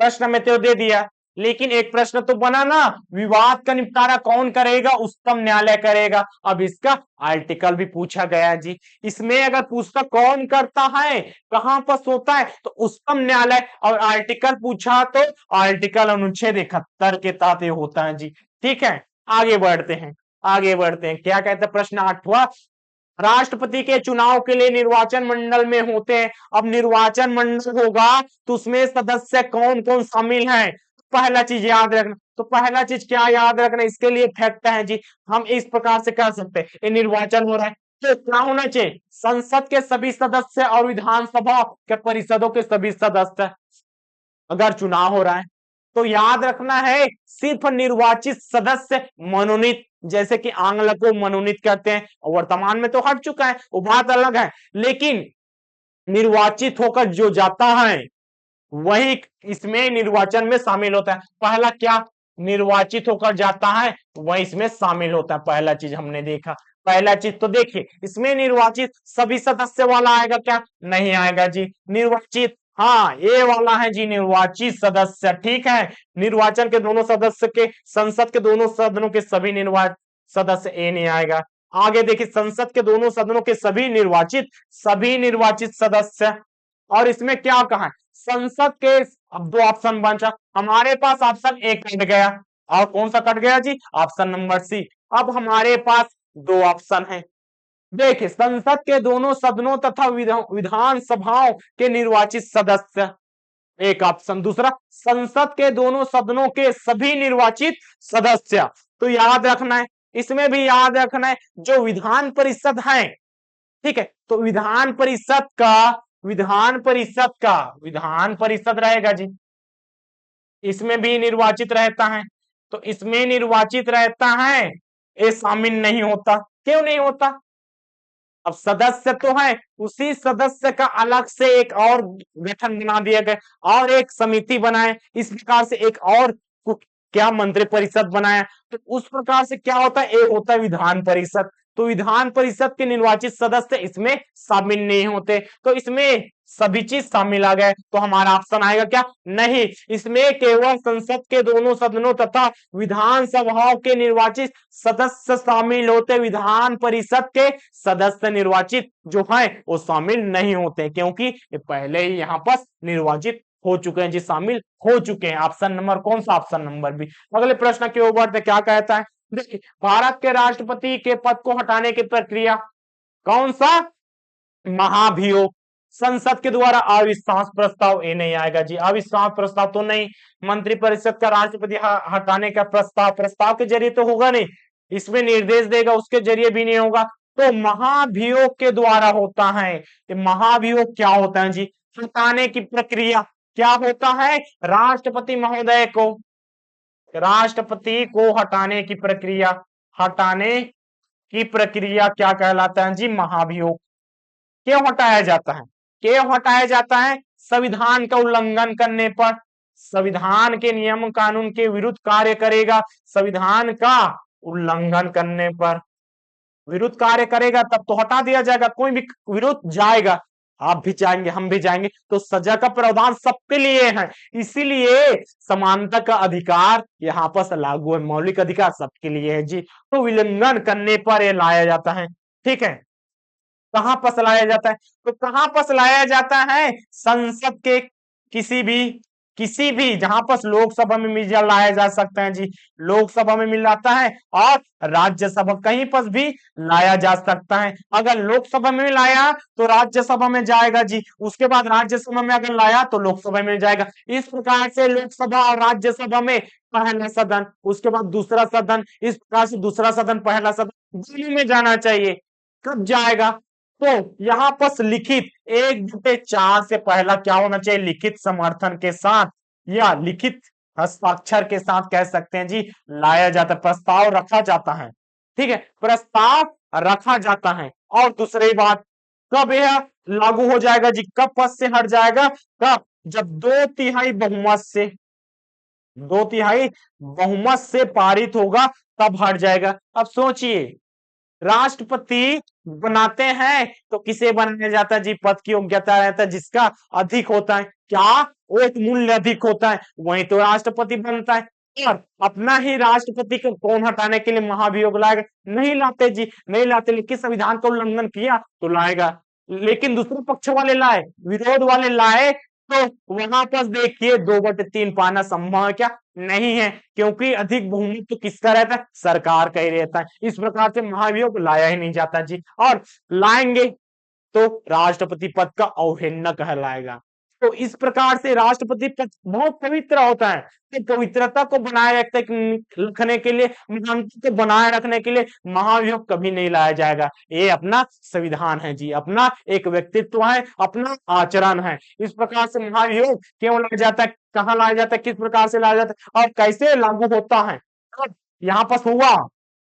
प्रश्न में तो दे दिया, लेकिन एक प्रश्न तो बना ना, विवाद का निपटारा कौन करेगा? उच्चतम न्यायालय करेगा। अब इसका आर्टिकल भी पूछा गया जी, इसमें अगर पूछता कौन करता है, कहां पर होता है, तो उच्चतम न्यायालय। और आर्टिकल पूछा तो आर्टिकल अनुच्छेद 71 के तहत होता है जी, ठीक है। आगे बढ़ते हैं, आगे बढ़ते हैं, क्या कहते हैं? प्रश्न 8वां, राष्ट्रपति के चुनाव के लिए निर्वाचन मंडल में होते हैं। अब निर्वाचन मंडल होगा तो उसमें सदस्य कौन कौन शामिल हैं? पहला चीज याद रखना, तो पहला चीज क्या याद रखना? इसके लिए फैक्ट है जी, हम इस प्रकार से कर सकते हैं, ये निर्वाचन हो रहा है तो क्या होना चाहिए? संसद के सभी सदस्य और विधानसभा के परिषदों के सभी सदस्य, अगर चुनाव हो रहा है तो याद रखना है सिर्फ निर्वाचित सदस्य मनोनीत, जैसे कि आंग्ल को मनोनीत करते हैं, वर्तमान में तो हट चुका है, वो बात अलग है, लेकिन निर्वाचित होकर जो जाता है वही इसमें निर्वाचन में शामिल होता है। पहला क्या? निर्वाचित होकर जाता है वही इसमें शामिल होता है, पहला चीज हमने देखा। पहला चीज तो देखिए इसमें निर्वाचित सभी सदस्य वाला आएगा क्या? नहीं आएगा जी। निर्वाचित, हाँ ये वाला है जी, निर्वाचित सदस्य, ठीक है। निर्वाचन के दोनों सदस्य के, संसद के दोनों सदनों के सभी निर्वाचित सदस्य, ये नहीं आएगा। आगे देखिए संसद के दोनों सदनों के सभी निर्वाचित सदस्य। और इसमें क्या कहा है? संसद के, अब दो ऑप्शन बचा हमारे पास, ऑप्शन ए कट गया, और कौन सा कट गया जी? Option number C. अब हमारे पास दो ऑप्शन है, देखिए संसद के दोनों सदनों तथा विधान सभाओं के निर्वाचित सदस्य, एक ऑप्शन। दूसरा, संसद के दोनों सदनों के सभी निर्वाचित सदस्य। तो याद रखना है, इसमें भी याद रखना है जो विधान परिषद है, ठीक है, तो विधान परिषद रहेगा जी, इसमें भी निर्वाचित रहता है। तो इसमें निर्वाचित रहता है, ये शामिल नहीं होता। क्यों नहीं होता? अब सदस्य तो है, उसी सदस्य का अलग से एक और गठन बना दिया गया और एक समिति बनाए, इस प्रकार से एक और क्या मंत्रिपरिषद बनाया। तो उस प्रकार से क्या होता है? एक होता है विधान परिषद। तो विधान परिषद के निर्वाचित सदस्य इसमें शामिल नहीं होते। तो इसमें सभी चीज शामिल आ गए, तो हमारा ऑप्शन आएगा क्या? नहीं, इसमें केवल संसद के दोनों सदनों तथा विधानसभाओं के निर्वाचित सदस्य शामिल होते, विधान परिषद के सदस्य निर्वाचित जो है वो शामिल नहीं होते, क्योंकि ये पहले ही यहाँ पर निर्वाचित हो चुके हैं जी, शामिल हो चुके हैं। ऑप्शन नंबर कौन सा? Option number B. अगले प्रश्न के ऊपर क्या कहता है, देखिए, भारत के राष्ट्रपति के पद को हटाने की प्रक्रिया कौन सा? महाभियोग। संसद के द्वारा अविश्वास प्रस्ताव, ये नहीं आएगा जी, अविश्वास प्रस्ताव तो नहीं। मंत्रिपरिषद का राष्ट्रपति हटाने का प्रस्ताव के जरिए तो होगा नहीं, इसमें निर्देश देगा उसके जरिए भी नहीं होगा, तो महाभियोग के द्वारा होता है। महाभियोग क्या होता है जी? हटाने की प्रक्रिया क्या होता है? राष्ट्रपति महोदय को, राष्ट्रपति को हटाने की प्रक्रिया, हटाने की प्रक्रिया क्या कहलाता है जी? महाभियोग। क्यों हटाया जाता है? क्यों हटाया जाता है? संविधान का उल्लंघन करने पर, संविधान के नियम कानून के विरुद्ध कार्य करेगा, संविधान का उल्लंघन करने पर विरुद्ध कार्य करेगा तब तो हटा दिया जाएगा। कोई भी विरुद्ध जाएगा, आप भी जाएंगे, हम भी जाएंगे, तो सजा का प्रावधान सबके लिए है, इसीलिए समानता का अधिकार यहाँ पर लागू है, मौलिक अधिकार सबके लिए है जी। तो उल्लंघन करने पर यह लाया जाता है, ठीक है। कहां पर लाया जाता है? तो कहां पर लाया जाता है? संसद के किसी भी जहां पर लोकसभा में मिल लाया जा सकता है जी, लोकसभा में मिल जाता है, और राज्यसभा कहीं पर भी लाया जा सकता है। अगर लोकसभा में लाया तो राज्यसभा में जाएगा जी, उसके बाद राज्यसभा में अगर लाया तो लोकसभा में जाएगा। इस प्रकार से लोकसभा और राज्यसभा में पहला सदन, उसके बाद दूसरा सदन, इस प्रकार से दूसरा सदन पहला सदन दोनों में जाना चाहिए। कब जाएगा? तो यहां पर लिखित 1/4 से पहला क्या होना चाहिए? लिखित समर्थन के साथ या लिखित हस्ताक्षर के साथ कह सकते हैं जी, लाया जाता है, प्रस्ताव रखा जाता है, ठीक है, प्रस्ताव रखा जाता है। और दूसरी बात, कब यह लागू हो जाएगा जी? कब पद से हट जाएगा? कब? जब 2/3 बहुमत से, 2/3 बहुमत से पारित होगा तब हट जाएगा। अब सोचिए, राष्ट्रपति बनाते हैं तो किसे बनाया जाता है जी? पद की योग्यता रहता है जिसका अधिक होता है, क्या? वो एक मूल्य अधिक होता है, वही तो राष्ट्रपति बनता है। और अपना ही राष्ट्रपति को कौन हटाने के लिए महाभियोग लाएगा? नहीं लाते जी, नहीं लाते, लेकिन संविधान का उल्लंघन किया तो लाएगा। लेकिन दूसरे पक्ष वाले लाए, विरोध वाले लाए, तो वहां पर देखिए 2/3 पाना संभव है क्या? नहीं है, क्योंकि अधिक बहुमत तो किसका रहता है? सरकार का ही रहता है। इस प्रकार से महाभियोग लाया ही नहीं जाता जी, और लाएंगे तो राष्ट्रपति पद का अवहेलना कहलाएगा। तो इस प्रकार से राष्ट्रपति पद बहुत पवित्र होता है, तो पवित्रता को बनाए रखने के लिए, महानता को बनाए रखने के लिए महाभियोग कभी नहीं लाया जाएगा। ये अपना संविधान है जी, अपना एक व्यक्तित्व है, अपना आचरण है। इस प्रकार से महाभियोग क्यों लाया जाता है, कहाँ लाया जाता है, किस प्रकार से लाया जाता है और कैसे लागू होता है? यहाँ पर हुआ,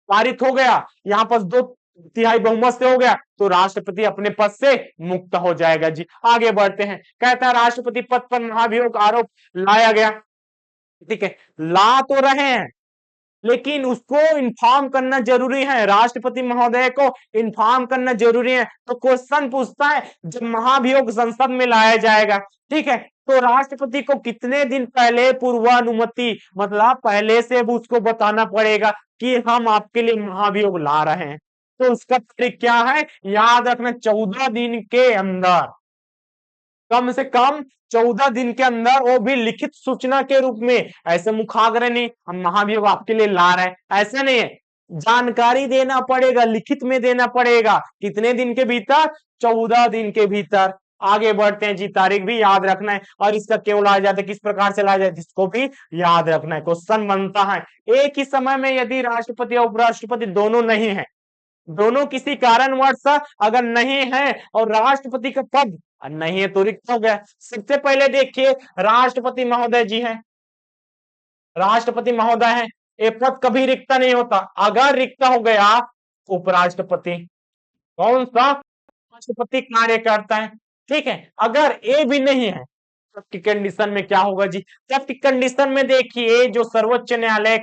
पारित हो गया, यहाँ पर 2/3 बहुमत से हो गया, तो राष्ट्रपति अपने पद से मुक्त हो जाएगा जी। आगे बढ़ते हैं, कहता है राष्ट्रपति पद पर महाभियोग आरोप लाया गया, ठीक है, ला तो रहे हैं, लेकिन उसको इन्फॉर्म करना जरूरी है, राष्ट्रपति महोदय को इन्फॉर्म करना जरूरी है। तो क्वेश्चन पूछता है, जब महाभियोग संसद में लाया जाएगा, ठीक है, तो राष्ट्रपति को कितने दिन पहले पूर्वानुमति, मतलब पहले से उसको बताना पड़ेगा कि हम आपके लिए महाभियोग ला रहे हैं। तो उसका तारीख क्या है? याद रखना, 14 दिन के अंदर, कम से कम 14 दिन के अंदर, वो भी लिखित सूचना के रूप में, ऐसे मुखाग्र नहीं हम महाभियोग आपके लिए ला रहे हैं, ऐसा नहीं है, जानकारी देना पड़ेगा, लिखित में देना पड़ेगा। कितने दिन के भीतर? 14 दिन के भीतर। आगे बढ़ते हैं जी, तारीख भी याद रखना है, और इसका क्यों लाया जाता है, किस प्रकार से लाया जाता है, इसको भी याद रखना है। क्वेश्चन बनता है, एक ही समय में यदि राष्ट्रपति और उपराष्ट्रपति दोनों नहीं है, दोनों किसी कारणवश अगर नहीं है और राष्ट्रपति का पद नहीं है तो रिक्त हो गया। सबसे पहले देखिए, राष्ट्रपति महोदय जी हैं, राष्ट्रपति महोदय हैं, ये पद कभी रिक्त नहीं होता। अगर रिक्त हो गया, उपराष्ट्रपति, कौन सा? राष्ट्रपति कार्य करता है, ठीक है। अगर ये भी नहीं है, तब की कंडीशन में क्या होगा जी? तब की कंडीशन में देखिए, जो सर्वोच्च न्यायालय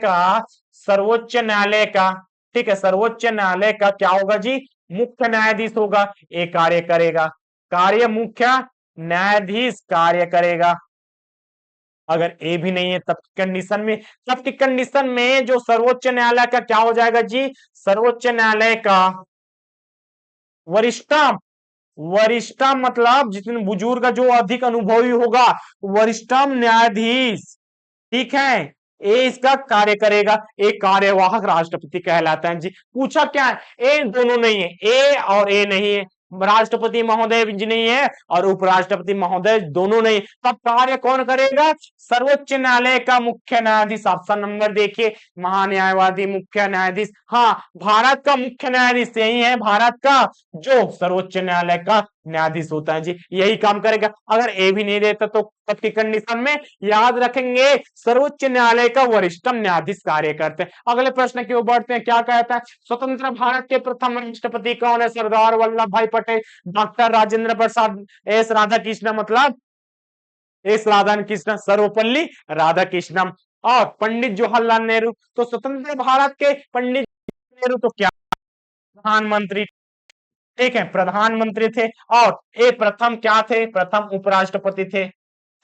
का, ठीक है, सर्वोच्च न्यायालय का क्या होगा जी? मुख्य न्यायाधीश होगा, ये कार्य करेगा। कार्य मुख्य न्यायाधीश कार्य करेगा। अगर ए भी नहीं है तब की कंडीशन में जो सर्वोच्च न्यायालय का क्या हो जाएगा जी, सर्वोच्च न्यायालय का वरिष्ठतम, वरिष्ठतम मतलब जितने बुजुर्ग जो अधिक अनुभवी होगा, वरिष्ठतम न्यायाधीश, ठीक है, ए इसका कार्य करेगा। ए कार्यवाहक राष्ट्रपति कहलाता है जी। पूछा क्या है, ए दोनों नहीं है, ए और ए नहीं है, राष्ट्रपति महोदय भी नहीं है और उपराष्ट्रपति महोदय दोनों नहीं, तब कार्य कौन करेगा, सर्वोच्च न्यायालय का मुख्य न्यायाधीश। ऑप्शन नंबर देखिए, महान्यायवादी मुख्य न्यायाधीश। हाँ, भारत का मुख्य न्यायाधीश यही है, भारत का जो सर्वोच्च न्यायालय का न्यायाधीश होता है जी, यही काम करेगा। अगर ए भी नहीं देता तो तब की कंडीशन में याद रखेंगे सर्वोच्च न्यायालय का वरिष्ठतम न्यायाधीश कार्य करते हैं। अगले प्रश्न की ओर बढ़ते हैं, क्या कहता है, स्वतंत्र भारत के प्रथम राष्ट्रपति कौन है, सरदार वल्लभ भाई पटेल, डॉक्टर राजेंद्र प्रसाद, एस राधाकृष्ण, मतलब एस राधाकृष्ण, सर्वपल्ली राधाकृष्णन, और पंडित जवाहरलाल नेहरू। तो स्वतंत्र भारत के पंडित नेहरू तो क्या प्रधानमंत्री, ठीक है, प्रधानमंत्री थे। और ये प्रथम क्या थे, प्रथम उपराष्ट्रपति थे,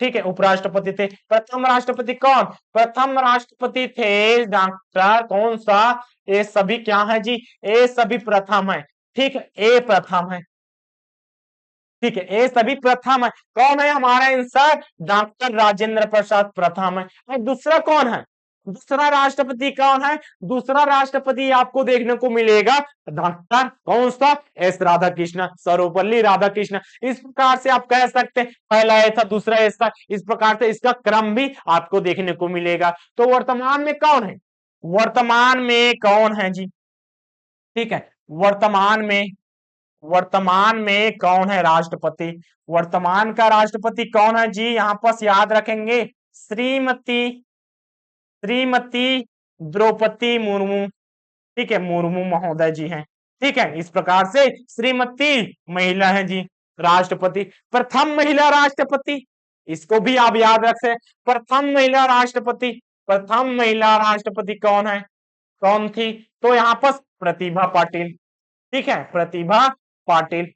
ठीक है, उपराष्ट्रपति थे। प्रथम राष्ट्रपति कौन, प्रथम राष्ट्रपति थे डॉक्टर कौन सा, ये सभी क्या है जी, ये सभी प्रथम है, ठीक है, ये प्रथम है, ठीक है, ये सभी प्रथम है। कौन है हमारा आंसर, डॉक्टर राजेंद्र प्रसाद प्रथम है। और दूसरा कौन है, दूसरा राष्ट्रपति कौन है, दूसरा राष्ट्रपति आपको देखने को मिलेगा डॉक्टर कौन सा, एस राधाकृष्ण, सर्वपल्ली राधाकृष्ण। इस प्रकार से आप कह सकते हैं पहला ऐसा दूसरा ऐसा, इस प्रकार से इसका क्रम भी आपको देखने को मिलेगा। तो वर्तमान में कौन है, वर्तमान में कौन है जी, ठीक है, वर्तमान में, वर्तमान में कौन है राष्ट्रपति, वर्तमान का राष्ट्रपति कौन है जी, यहां पर याद रखेंगे श्रीमती, श्रीमती द्रौपदी मुर्मू, ठीक है, मुर्मू महोदय जी हैं, ठीक है। इस प्रकार से श्रीमती महिला है जी राष्ट्रपति, प्रथम महिला राष्ट्रपति, इसको भी आप याद रख सकते, प्रथम महिला राष्ट्रपति, प्रथम महिला राष्ट्रपति कौन है, कौन थी, तो यहाँ पर प्रतिभा पाटिल, ठीक है, प्रतिभा पाटिल,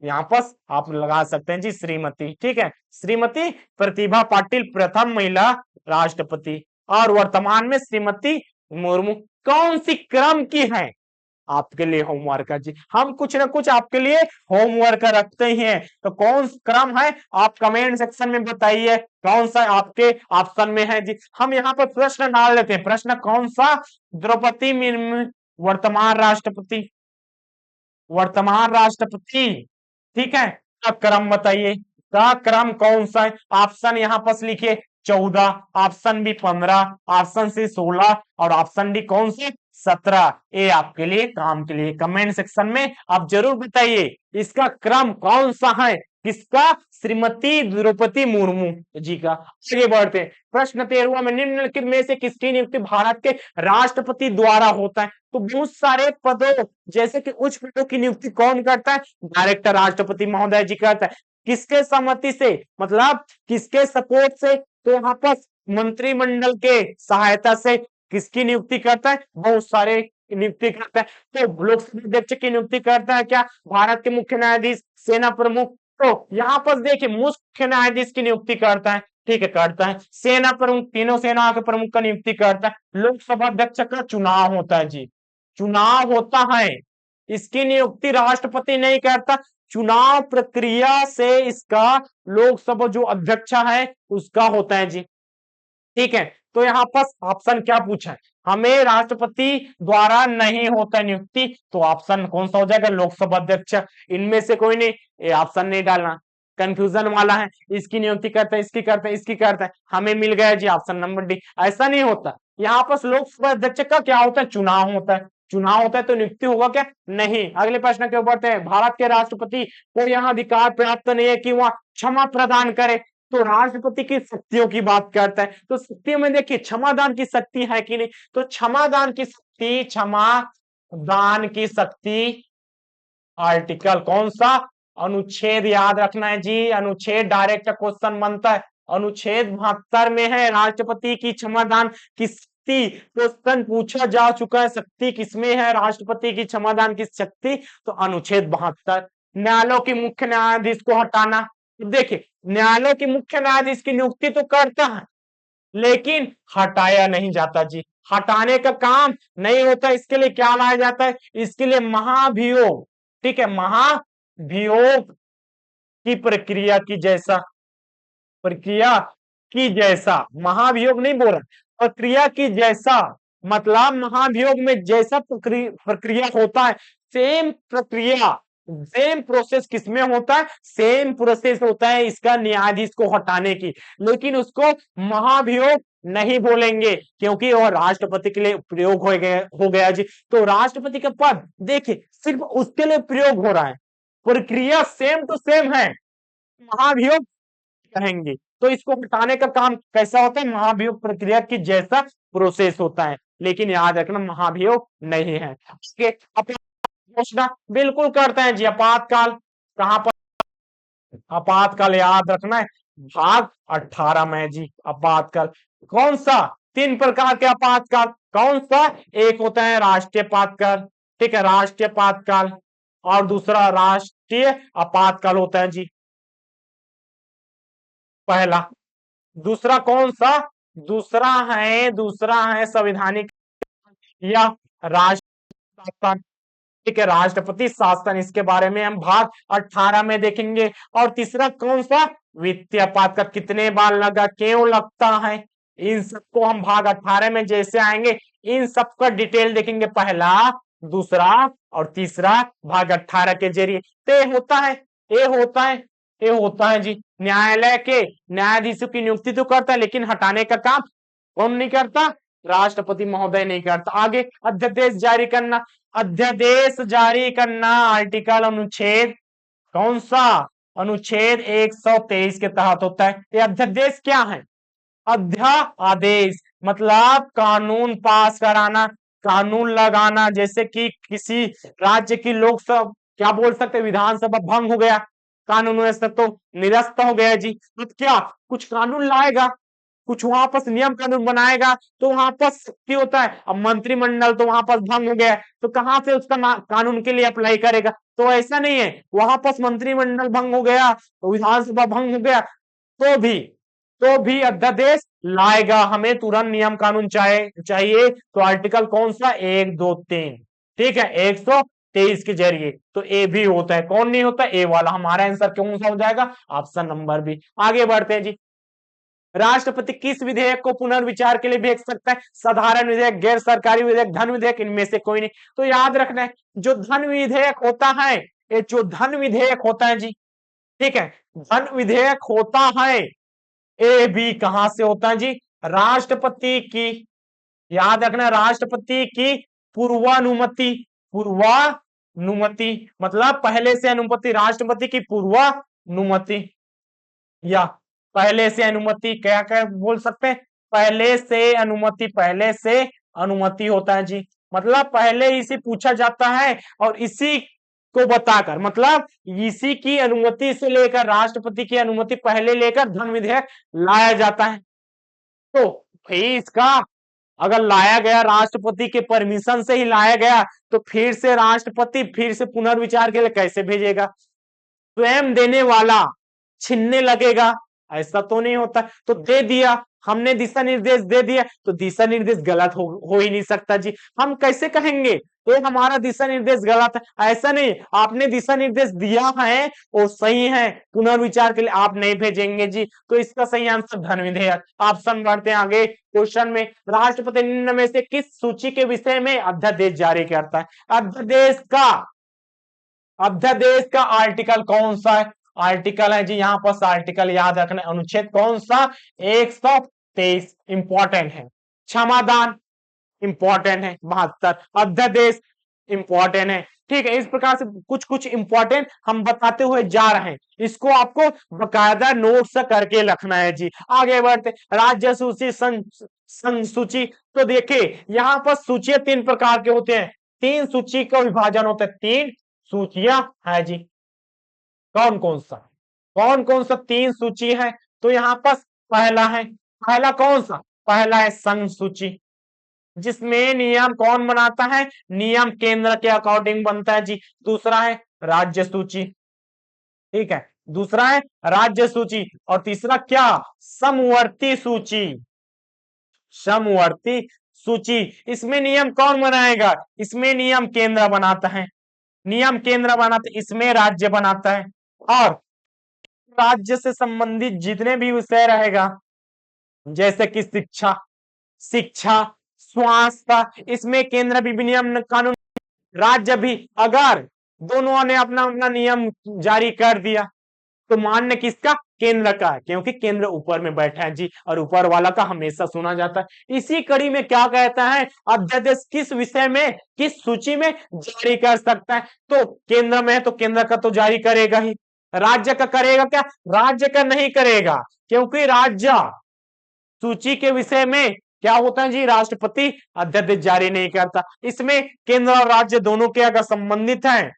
यहाँ पर आप लगा सकते हैं जी श्रीमती, ठीक है, श्रीमती प्रतिभा पाटिल प्रथम महिला राष्ट्रपति। और वर्तमान में श्रीमती मुर्मू। कौन सी क्रम की है, आपके लिए होमवर्क है जी, हम कुछ ना कुछ आपके लिए होमवर्क रखते ही हैं, तो कौन क्रम है आप कमेंट सेक्शन में बताइए, कौन सा आपके ऑप्शन में है जी। हम यहाँ पर प्रश्न डाल देते हैं, प्रश्न कौन सा, द्रौपदी मुर्मू वर्तमान राष्ट्रपति, वर्तमान राष्ट्रपति, ठीक है, का क्रम बताइए, का क्रम कौन सा है, ऑप्शन यहाँ पर लिखिए 14, ऑप्शन बी 15, ऑप्शन सी 16 और ऑप्शन डी कौन से 17। ये आपके लिए काम के लिए कमेंट सेक्शन में आप जरूर बताइए इसका क्रम कौन सा है, किसका, श्रीमती द्रौपदी मुर्मू जी का। आगे बढ़ते हैं, प्रश्न 13वां में निम्नलिखित में से किसकी नियुक्ति भारत के राष्ट्रपति द्वारा होता है। तो बहुत सारे पदों जैसे कि उच्च पदों की नियुक्ति कौन करता है, डायरेक्टर राष्ट्रपति महोदय जी करता है। किसके सम्मति से, मतलब किसके सपोर्ट से, तो यहाँ पर मंत्रिमंडल के सहायता से किसकी नियुक्ति करता है, बहुत सारे नियुक्ति करता है। तो लोकसभा अध्यक्ष की नियुक्ति करता है क्या, भारत के मुख्य न्यायाधीश, सेना प्रमुख। तो यहाँ पर देखिए मुख्य न्यायाधीश की नियुक्ति करता है, ठीक है, करता है, सेना प्रमुख, तीनों सेनाओं के प्रमुख का नियुक्ति करता है। लोकसभा अध्यक्ष का चुनाव होता है जी, चुनाव होता है, इसकी नियुक्ति राष्ट्रपति नहीं करता, चुनाव प्रक्रिया से इसका लोकसभा जो अध्यक्ष है उसका होता है जी, ठीक है। तो यहाँ पर ऑप्शन क्या पूछा है, हमें राष्ट्रपति द्वारा नहीं होता नियुक्ति, तो ऑप्शन कौन सा हो जाएगा, लोकसभा अध्यक्ष। इनमें से कोई नहीं, ये ऑप्शन नहीं डालना, कंफ्यूजन वाला है, इसकी नियुक्ति करता है, इसकी करता है, इसकी करता है, हमें मिल गया जी ऑप्शन नंबर डी। ऐसा नहीं होता, यहाँ पर लोकसभा अध्यक्ष का क्या होता है, चुनाव होता है, चुनाव होता है तो नियुक्ति होगा क्या, नहीं। अगले प्रश्न के ऊपर बढ़ते हैं, भारत के राष्ट्रपति को यहाँ अधिकार प्राप्त नहीं है कि वह क्षमा प्रदान करे। तो राष्ट्रपति की शक्तियों की बात करता है, तो शक्तियों में देखिए क्षमादान की शक्ति है कि नहीं, तो क्षमादान की शक्ति, क्षमादान की शक्ति आर्टिकल कौन सा, अनुच्छेद याद रखना है जी, अनुच्छेद डायरेक्ट क्वेश्चन बनता है, अनुच्छेद 72 में है राष्ट्रपति की क्षमादान की शक्ति, क्वेश्चन पूछा जा चुका है, शक्ति किसमें है राष्ट्रपति की क्षमादान की शक्ति, तो अनुच्छेद 72। न्यायालयों की मुख्य न्यायाधीश को हटाना, देखिए, न्यायालय की मुख्य न्यायाधीश की नियुक्ति तो करता है, लेकिन हटाया नहीं जाता जी। हटाने का काम नहीं होता, इसके लिए क्या लाया जाता है? इसके लिए महाभियोग, ठीक है, महाभियोग की प्रक्रिया की जैसा, महाभियोग नहीं बोल रहा, प्रक्रिया की जैसा, मतलब महाभियोग में जैसा प्रक्रिया होता है, सेम प्रक्रिया, सेम प्रोसेस किसमें होता है? सेम प्रोसेस होता है इसका न्यायाधीश को हटाने की, लेकिन उसको महाभियोग नहीं बोलेंगे, क्योंकि वो राष्ट्रपति के लिए प्रयोग हो गया जी। तो राष्ट्रपति का पद देखिए सिर्फ उसके लिए प्रयोग हो रहा है, प्रक्रिया सेम टू सेम है, महाभियोग कहेंगे। तो इसको हटाने का काम कैसा होता है? महाभियोग प्रक्रिया की जैसा प्रोसेस होता है, लेकिन याद रखना महाभियोग नहीं है। घोषणा बिल्कुल करते हैं जी। आपातकाल कहां पर? आपातकाल याद रखना है, भाग 18 में जी। आपातकाल कौन सा? 3 प्रकार के आपातकाल, कौन सा? एक होता है राष्ट्रीय आपातकाल, ठीक है, राष्ट्रीय आपातकाल, और दूसरा राष्ट्रीय आपातकाल होता है जी, पहला। दूसरा कौन सा? दूसरा है संवैधानिक या राष्ट्र शासन, ठीक है, राष्ट्रपति शासन, इसके बारे में हम भाग 18 में देखेंगे। और तीसरा कौन सा? वित्तीय आपातकाल, कितने बार लगा, क्यों लगता है, इन सबको हम भाग 18 में जैसे आएंगे इन सबका डिटेल देखेंगे, पहला, दूसरा और तीसरा, भाग 18 के जरिए। तो ये होता है, ये होता है, ये होता है जी। न्यायालय के न्यायाधीशों की नियुक्ति तो करता है, लेकिन हटाने का काम कौन नहीं करता? राष्ट्रपति महोदय नहीं करता। आगे अध्यादेश जारी करना, अध्यादेश जारी करना आर्टिकल अनुच्छेद कौन सा? अनुच्छेद 123 के तहत होता है। ये अध्यादेश क्या है? अध्यादेश मतलब कानून पास कराना, कानून लगाना, जैसे कि किसी राज्य की लोकसभा, क्या बोल सकते, विधानसभा भंग हो गया, कानून व्यवस्था तो निरस्त हो गया जी। तो क्या कुछ कानून लाएगा, कुछ वहां पर नियम कानून बनाएगा, तो वहां पर क्या होता है? अब मंत्रिमंडल तो वहां पर भंग हो गया, तो कहां से उसका कानून के लिए अप्लाई करेगा? तो ऐसा नहीं है, वहां पर मंत्रिमंडल भंग हो गया, तो विधानसभा भंग हो गया, तो भी अध्यादेश लाएगा, हमें तुरंत नियम कानून चाहिए। तो आर्टिकल कौन सा? 1, 2, 3, ठीक है, 123 के जरिए। तो ए भी होता है, कौन नहीं होता? ए वाला। हमारा आंसर कौन सा हो जाएगा? Option number B. आगे बढ़ते हैं जी। राष्ट्रपति किस विधेयक को पुनर्विचार के लिए भेज सकता है? साधारण विधेयक, गैर सरकारी विधेयक, धन विधेयक, इनमें से कोई नहीं। तो याद रखना है, जो धन विधेयक होता है, ये जो धन विधेयक होता है जी, ठीक है, धन विधेयक होता है, ए बी कहां से होता है जी? राष्ट्रपति की, याद रखना, राष्ट्रपति की पूर्वानुमति, पूर्वानुमति मतलब पहले से अनुमति, राष्ट्रपति की पूर्वानुमति या पहले से अनुमति, क्या क्या बोल सकते हैं? पहले से अनुमति, पहले से अनुमति होता है जी, मतलब पहले इसी पूछा जाता है और इसी को बताकर, मतलब इसी की अनुमति से लेकर, राष्ट्रपति की अनुमति पहले लेकर धन विधेयक लाया जाता है। तो फिर इसका अगर लाया गया राष्ट्रपति के परमिशन से ही लाया गया, तो फिर से राष्ट्रपति फिर से पुनर्विचार के लिए कैसे भेजेगा? स्वयं देने वाला छीनने लगेगा? ऐसा तो नहीं होता। तो दे दिया, हमने दिशा निर्देश दे दिया, तो दिशा निर्देश गलत हो ही नहीं सकता जी। हम कैसे कहेंगे ये हमारा दिशा निर्देश गलत है? ऐसा नहीं, आपने दिशा निर्देश दिया है वो सही है, पुनर्विचार के लिए आप नहीं भेजेंगे जी। तो इसका सही आंसर धन विधेयक। ऑप्शन बढ़ते हैं आगे क्वेश्चन में। राष्ट्रपति निम्न में से किस सूची के विषय में अध्यादेश जारी करता है? अध्यादेश का आर्टिकल कौन सा है? आर्टिकल है जी, यहां पर आर्टिकल याद रखना, अनुच्छेद कौन सा? 123 इंपॉर्टेंट है। क्षमादान इंपॉर्टेंट है 72। अध्यादेश इंपॉर्टेंट है, ठीक है। इस प्रकार से कुछ कुछ इंपॉर्टेंट हम बताते हुए जा रहे हैं, इसको आपको बकायदा नोट से करके रखना है जी। आगे बढ़ते, राज्य सूची, संघ सूची। तो देखिए यहां पर सूची 3 प्रकार के होते हैं, 3 सूची का विभाजन होता है, 3 सूचियां है जी। कौन कौन सा 3 सूची है? तो यहाँ पर पहला है, पहला कौन सा? पहला है संघ सूची, जिसमें नियम कौन बनाता है? नियम केंद्र के अकॉर्डिंग बनता है जी। दूसरा है राज्य सूची, ठीक है, दूसरा है राज्य सूची, और तीसरा क्या, समवर्ती सूची। समवर्ती सूची, इसमें नियम कौन बनाएगा, इसमें नियम केंद्र बनाता है, नियम केंद्र बनाता है, इसमें राज्य बनाता है। और राज्य से संबंधित जितने भी विषय रहेगा, जैसे कि शिक्षा, शिक्षा, स्वास्थ्य, इसमें केंद्र भी नियम कानून, राज्य भी। अगर दोनों ने अपना अपना नियम जारी कर दिया तो मान्य किसका, केंद्र का है, क्योंकि केंद्र ऊपर में बैठा है जी, और ऊपर वाला का हमेशा सुना जाता है। इसी कड़ी में क्या कहता है, अध्यादेश किस विषय में, किस सूची में जारी कर सकता है, तो केंद्र में है तो केंद्र का तो जारी करेगा ही, राज्य का करेगा क्या, राज्य का नहीं करेगा, क्योंकि राज्य सूची के विषय में क्या होता है जी, राष्ट्रपति अध्यादेश जारी नहीं करता। इसमें केंद्र और राज्य दोनों के अगर संबंधित हैं,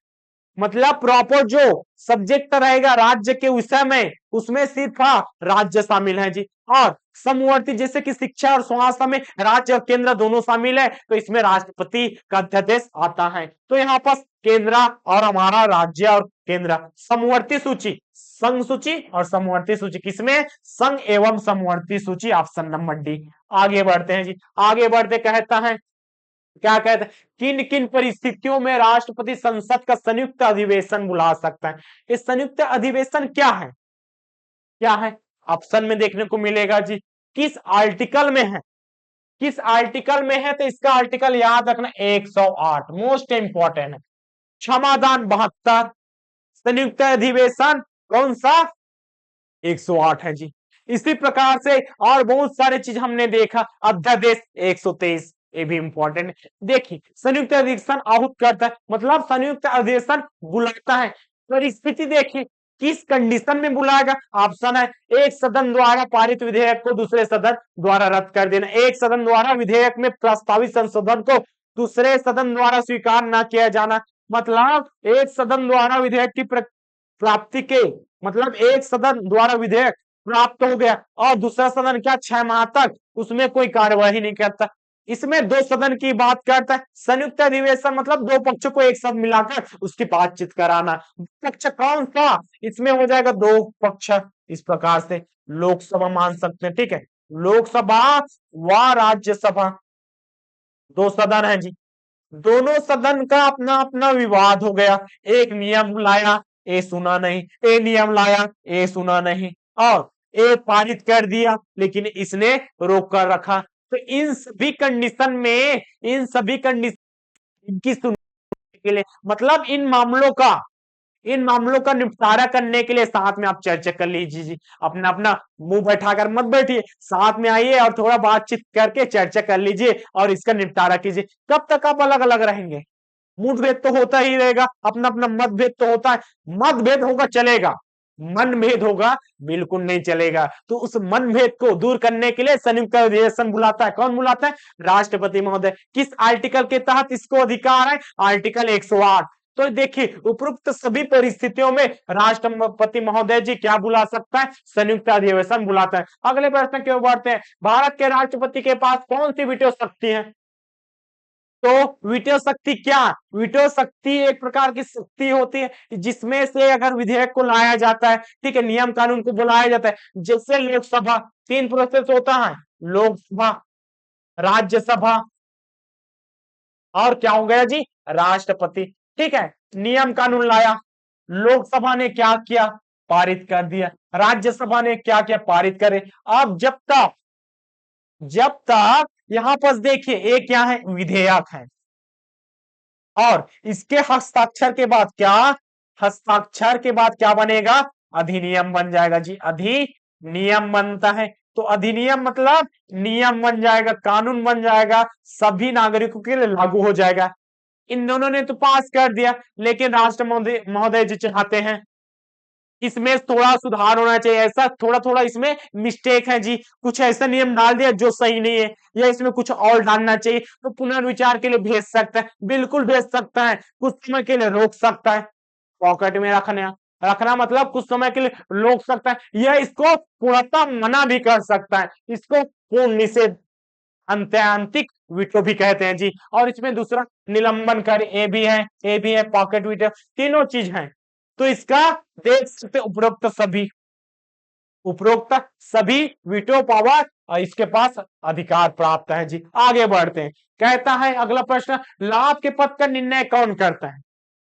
मतलब प्रॉपर जो सब्जेक्ट रहेगा राज्य के विषय में, उसमें सिर्फ राज्य शामिल है जी। और समवर्ती जैसे कि शिक्षा और स्वास्थ्य में राज्य और केंद्र दोनों शामिल है, तो इसमें राष्ट्रपति का अध्यादेश आता है। तो यहाँ पर केंद्र और हमारा राज्य और केंद्र, समवर्ती सूची, संघ सूची और समवर्ती सूची, किसमें, संघ एवं समवर्ती सूची, ऑप्शन नंबर डी। आगे बढ़ते हैं जी, आगे बढ़ते कहता है, क्या कहते हैं, किन किन परिस्थितियों में राष्ट्रपति संसद का संयुक्त अधिवेशन बुला सकता है। इस संयुक्त अधिवेशन क्या है, क्या है, ऑप्शन में देखने को मिलेगा जी, किस आर्टिकल में है, किस आर्टिकल में है, तो इसका आर्टिकल याद रखना 108, मोस्ट इंपॉर्टेंट है। क्षमादान 72, संयुक्त अधिवेशन कौन सा, 108 है जी। इसी प्रकार से और बहुत सारे चीज हमने देखा, अध्यादेश 123, ये भी इंपॉर्टेंट है। देखिए संयुक्त अधिवेशन आहूत करता है, मतलब संयुक्त अधिवेशन बुलाता है। परिस्थिति देखिए, किस कंडीशन में बुलाएगा, ऑप्शन है, एक सदन द्वारा पारित विधेयक को दूसरे सदन द्वारा रद्द कर देना, एक सदन द्वारा विधेयक में प्रस्तावित संशोधन को दूसरे सदन द्वारा स्वीकार न किया जाना, मतलब एक सदन द्वारा विधेयक की प्राप्ति के, मतलब एक सदन द्वारा विधेयक प्राप्त हो गया और दूसरा सदन क्या 6 माह तक उसमें कोई कार्यवाही नहीं करता। इसमें दो सदन की बात करता है। संयुक्त अधिवेशन मतलब दो पक्षों को एक साथ मिलाकर उसकी बातचीत कराना। पक्ष कौन सा, इसमें हो जाएगा दो पक्ष, इस प्रकार से लोकसभा मान सकते हैं, ठीक है, लोकसभा व राज्यसभा, दो सदन है जी। दोनों सदन का अपना अपना विवाद हो गया, एक नियम लाया, ए सुना नहीं, ए नियम लाया, ए सुना नहीं, और ए पारित कर दिया लेकिन इसने रोक कर रखा। तो इन सभी कंडीशन में, इन सभी कंडीशन की सुनने के लिए, मतलब इन मामलों का निपटारा करने के लिए साथ में आप चर्चा कर लीजिए जी, अपना अपना मुंह बैठाकर मत बैठिए, साथ में आइए और थोड़ा बातचीत करके चर्चा कर लीजिए और इसका निपटारा कीजिए। कब तक आप अलग अलग रहेंगे, मुठभेद तो होता ही रहेगा, अपना अपना मतभेद तो होता है, मतभेद होगा चलेगा, मनभेद होगा बिल्कुल नहीं चलेगा। तो उस मनभेद को दूर करने के लिए संयुक्त अधिवेशन बुलाता है, कौन बुलाता है, राष्ट्रपति महोदय। किस आर्टिकल के तहत इसको अधिकार है, आर्टिकल 108। तो देखिए उपरोक्त सभी परिस्थितियों में राष्ट्रपति महोदय जी क्या बुला सकता है, संयुक्त अधिवेशन बुलाता है। अगले प्रश्न की ओर बढ़ते हैं, भारत के राष्ट्रपति के पास कौन सी वीटो शक्ति है। तो वीटो शक्ति क्या, वीटो शक्ति एक प्रकार की शक्ति होती है जिसमें से अगर विधेयक को लाया जाता है, ठीक है, नियम कानून को बुलाया जाता है, जैसे लोकसभा, तीन प्रोसेस होता है, लोकसभा, राज्यसभा और क्या हो गया जी, राष्ट्रपति, ठीक है। नियम कानून लाया, लोकसभा ने क्या किया, पारित कर दिया, राज्यसभा ने क्या किया, पारित करे। अब जब तक यहां पर देखिए ये क्या है, विधेयक है, और इसके हस्ताक्षर के बाद क्या, हस्ताक्षर के बाद क्या बनेगा, अधिनियम बन जाएगा जी, अधिनियम बनता है। तो अधिनियम मतलब नियम बन जाएगा, कानून बन जाएगा, सभी नागरिकों के लिए लागू हो जाएगा। इन दोनों ने तो पास कर दिया, लेकिन राष्ट्र महोदय जी चाहते हैं इसमें थोड़ा सुधार होना चाहिए, ऐसा थोड़ा थोड़ा इसमें मिस्टेक है जी, कुछ ऐसा नियम डाल दिया जो सही नहीं है, या इसमें कुछ और डालना चाहिए, तो पुनर्विचार के लिए भेज सकता है, बिल्कुल भेज सकता है, कुछ समय के लिए रोक सकता है, पॉकेट में रखना मतलब कुछ समय के लिए रोक सकता है, यह इसको पूर्णतः मना भी कर सकता है, इसको पूर्ण निषेध, अंत्यान्तिक वीटो भी कहते हैं जी। और इसमें दूसरा निलंबन कर, ए भी है, पॉकेट वीटो, तीनों चीज है। तो इसका देख सकते उपरोक्त सभी वीटो पावर और इसके पास अधिकार प्राप्त है जी। आगे बढ़ते हैं, कहता है अगला प्रश्न, लाभ के पद का निर्णय कौन करता है?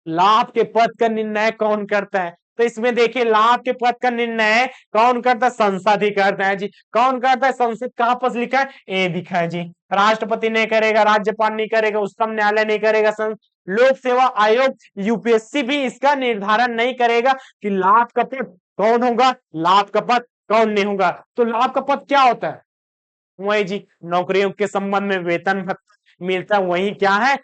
लाभ के पद का निर्णय कौन करता है? तो इसमें देखिए लाभ के पद का निर्णय कौन करता है? संसद ही करता है जी। कौन करता है? संसद। कहां पर लिखा है? ए दिखा है जी। राष्ट्रपति नहीं करेगा, राज्यपाल नहीं करेगा, उच्चतम न्यायालय नहीं करेगा, लोक सेवा आयोग यूपीएससी भी इसका निर्धारण नहीं करेगा कि लाभ का पद कौन होगा, लाभ का पद कौन नहीं होगा। तो लाभ का पद क्या होता है? वही जी, नौकरियों के संबंध में वेतन भत्ता मिलता है, वही क्या है?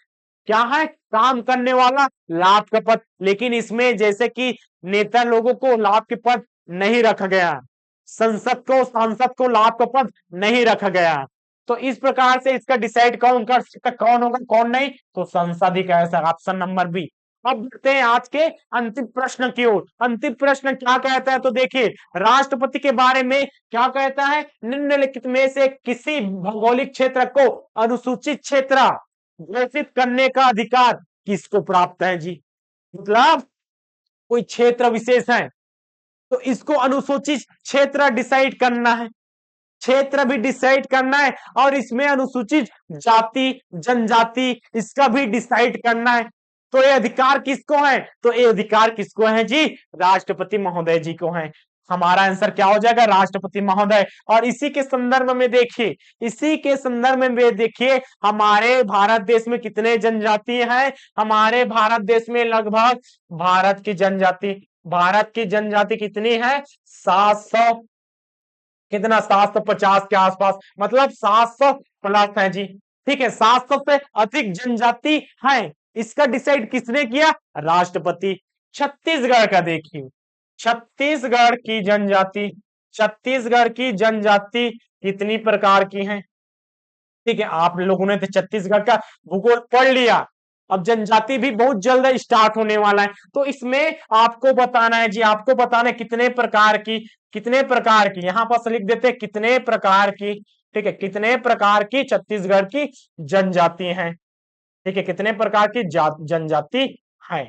क्या है? काम करने वाला लाभ का पद। लेकिन इसमें जैसे कि नेता लोगों को लाभ के पद नहीं रखा गया, सांसद को लाभ का पद नहीं रखा गया। तो इस प्रकार से इसका डिसाइड कौन कर सकता, कौन होगा कौन नहीं? तो संसद ही कह सकता। Option number B. अब बढ़ते हैं आज के अंतिम प्रश्न की ओर। अंतिम प्रश्न क्या कहता है? तो देखिए राष्ट्रपति के बारे में क्या कहता है? निम्नलिखित में से किसी भौगोलिक क्षेत्र को अनुसूचित क्षेत्र घोषित करने का अधिकार किसको प्राप्त है जी? मतलब कोई क्षेत्र विशेष है तो इसको अनुसूचित क्षेत्र डिसाइड करना है, क्षेत्र भी डिसाइड करना है, और इसमें अनुसूचित जाति जनजाति इसका भी डिसाइड करना है। तो ये अधिकार किसको है? तो ये अधिकार किसको है जी? राष्ट्रपति महोदय जी को है। हमारा आंसर क्या हो जाएगा? राष्ट्रपति महोदय। और इसी के संदर्भ में देखिए, इसी के संदर्भ में देखिए हमारे भारत देश में कितने जनजाति हैं? हमारे भारत देश में लगभग भारत की जनजाति कितनी है? 700, कितना? 750 के आसपास, मतलब 700 प्लस है जी। ठीक है, 700 से अधिक जनजाति है। इसका डिसाइड किसने किया? राष्ट्रपति। छत्तीसगढ़ का देखिए, छत्तीसगढ़ की जनजाति कितनी प्रकार की है? ठीक है, आप लोगों ने तो छत्तीसगढ़ का भूगोल पढ़ लिया। अब जनजाति भी बहुत जल्द स्टार्ट होने वाला है, तो इसमें आपको बताना है जी, आपको बताना है कितने प्रकार की यहां पर लिख देते हैं कितने प्रकार की। ठीक है, कितने प्रकार की छत्तीसगढ़ की जनजाति हैं। ठीक है, कितने प्रकार की जनजाति है।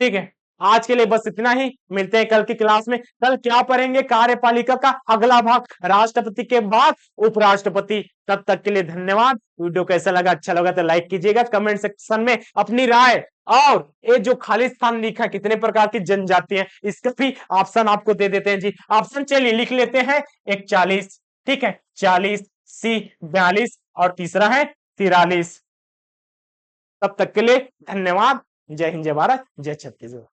ठीक है, आज के लिए बस इतना ही। मिलते हैं कल की क्लास में। कल क्या पढ़ेंगे? कार्यपालिका का अगला भाग, राष्ट्रपति के बाद उपराष्ट्रपति। तब तक के लिए धन्यवाद। वीडियो कैसा लगा? अच्छा लगा तो लाइक कीजिएगा, कमेंट सेक्शन में अपनी राय, और ये जो खाली स्थान लिखा कितने प्रकार की जनजाति है इसका भी ऑप्शन आपको दे देते हैं जी। ऑप्शन चलिए लिख लेते हैं। 41, ठीक है, 40, सी 42 और तीसरा है 43। तब तक के लिए धन्यवाद। जय हिंद, जय भारत, जय छत्तीसगढ़।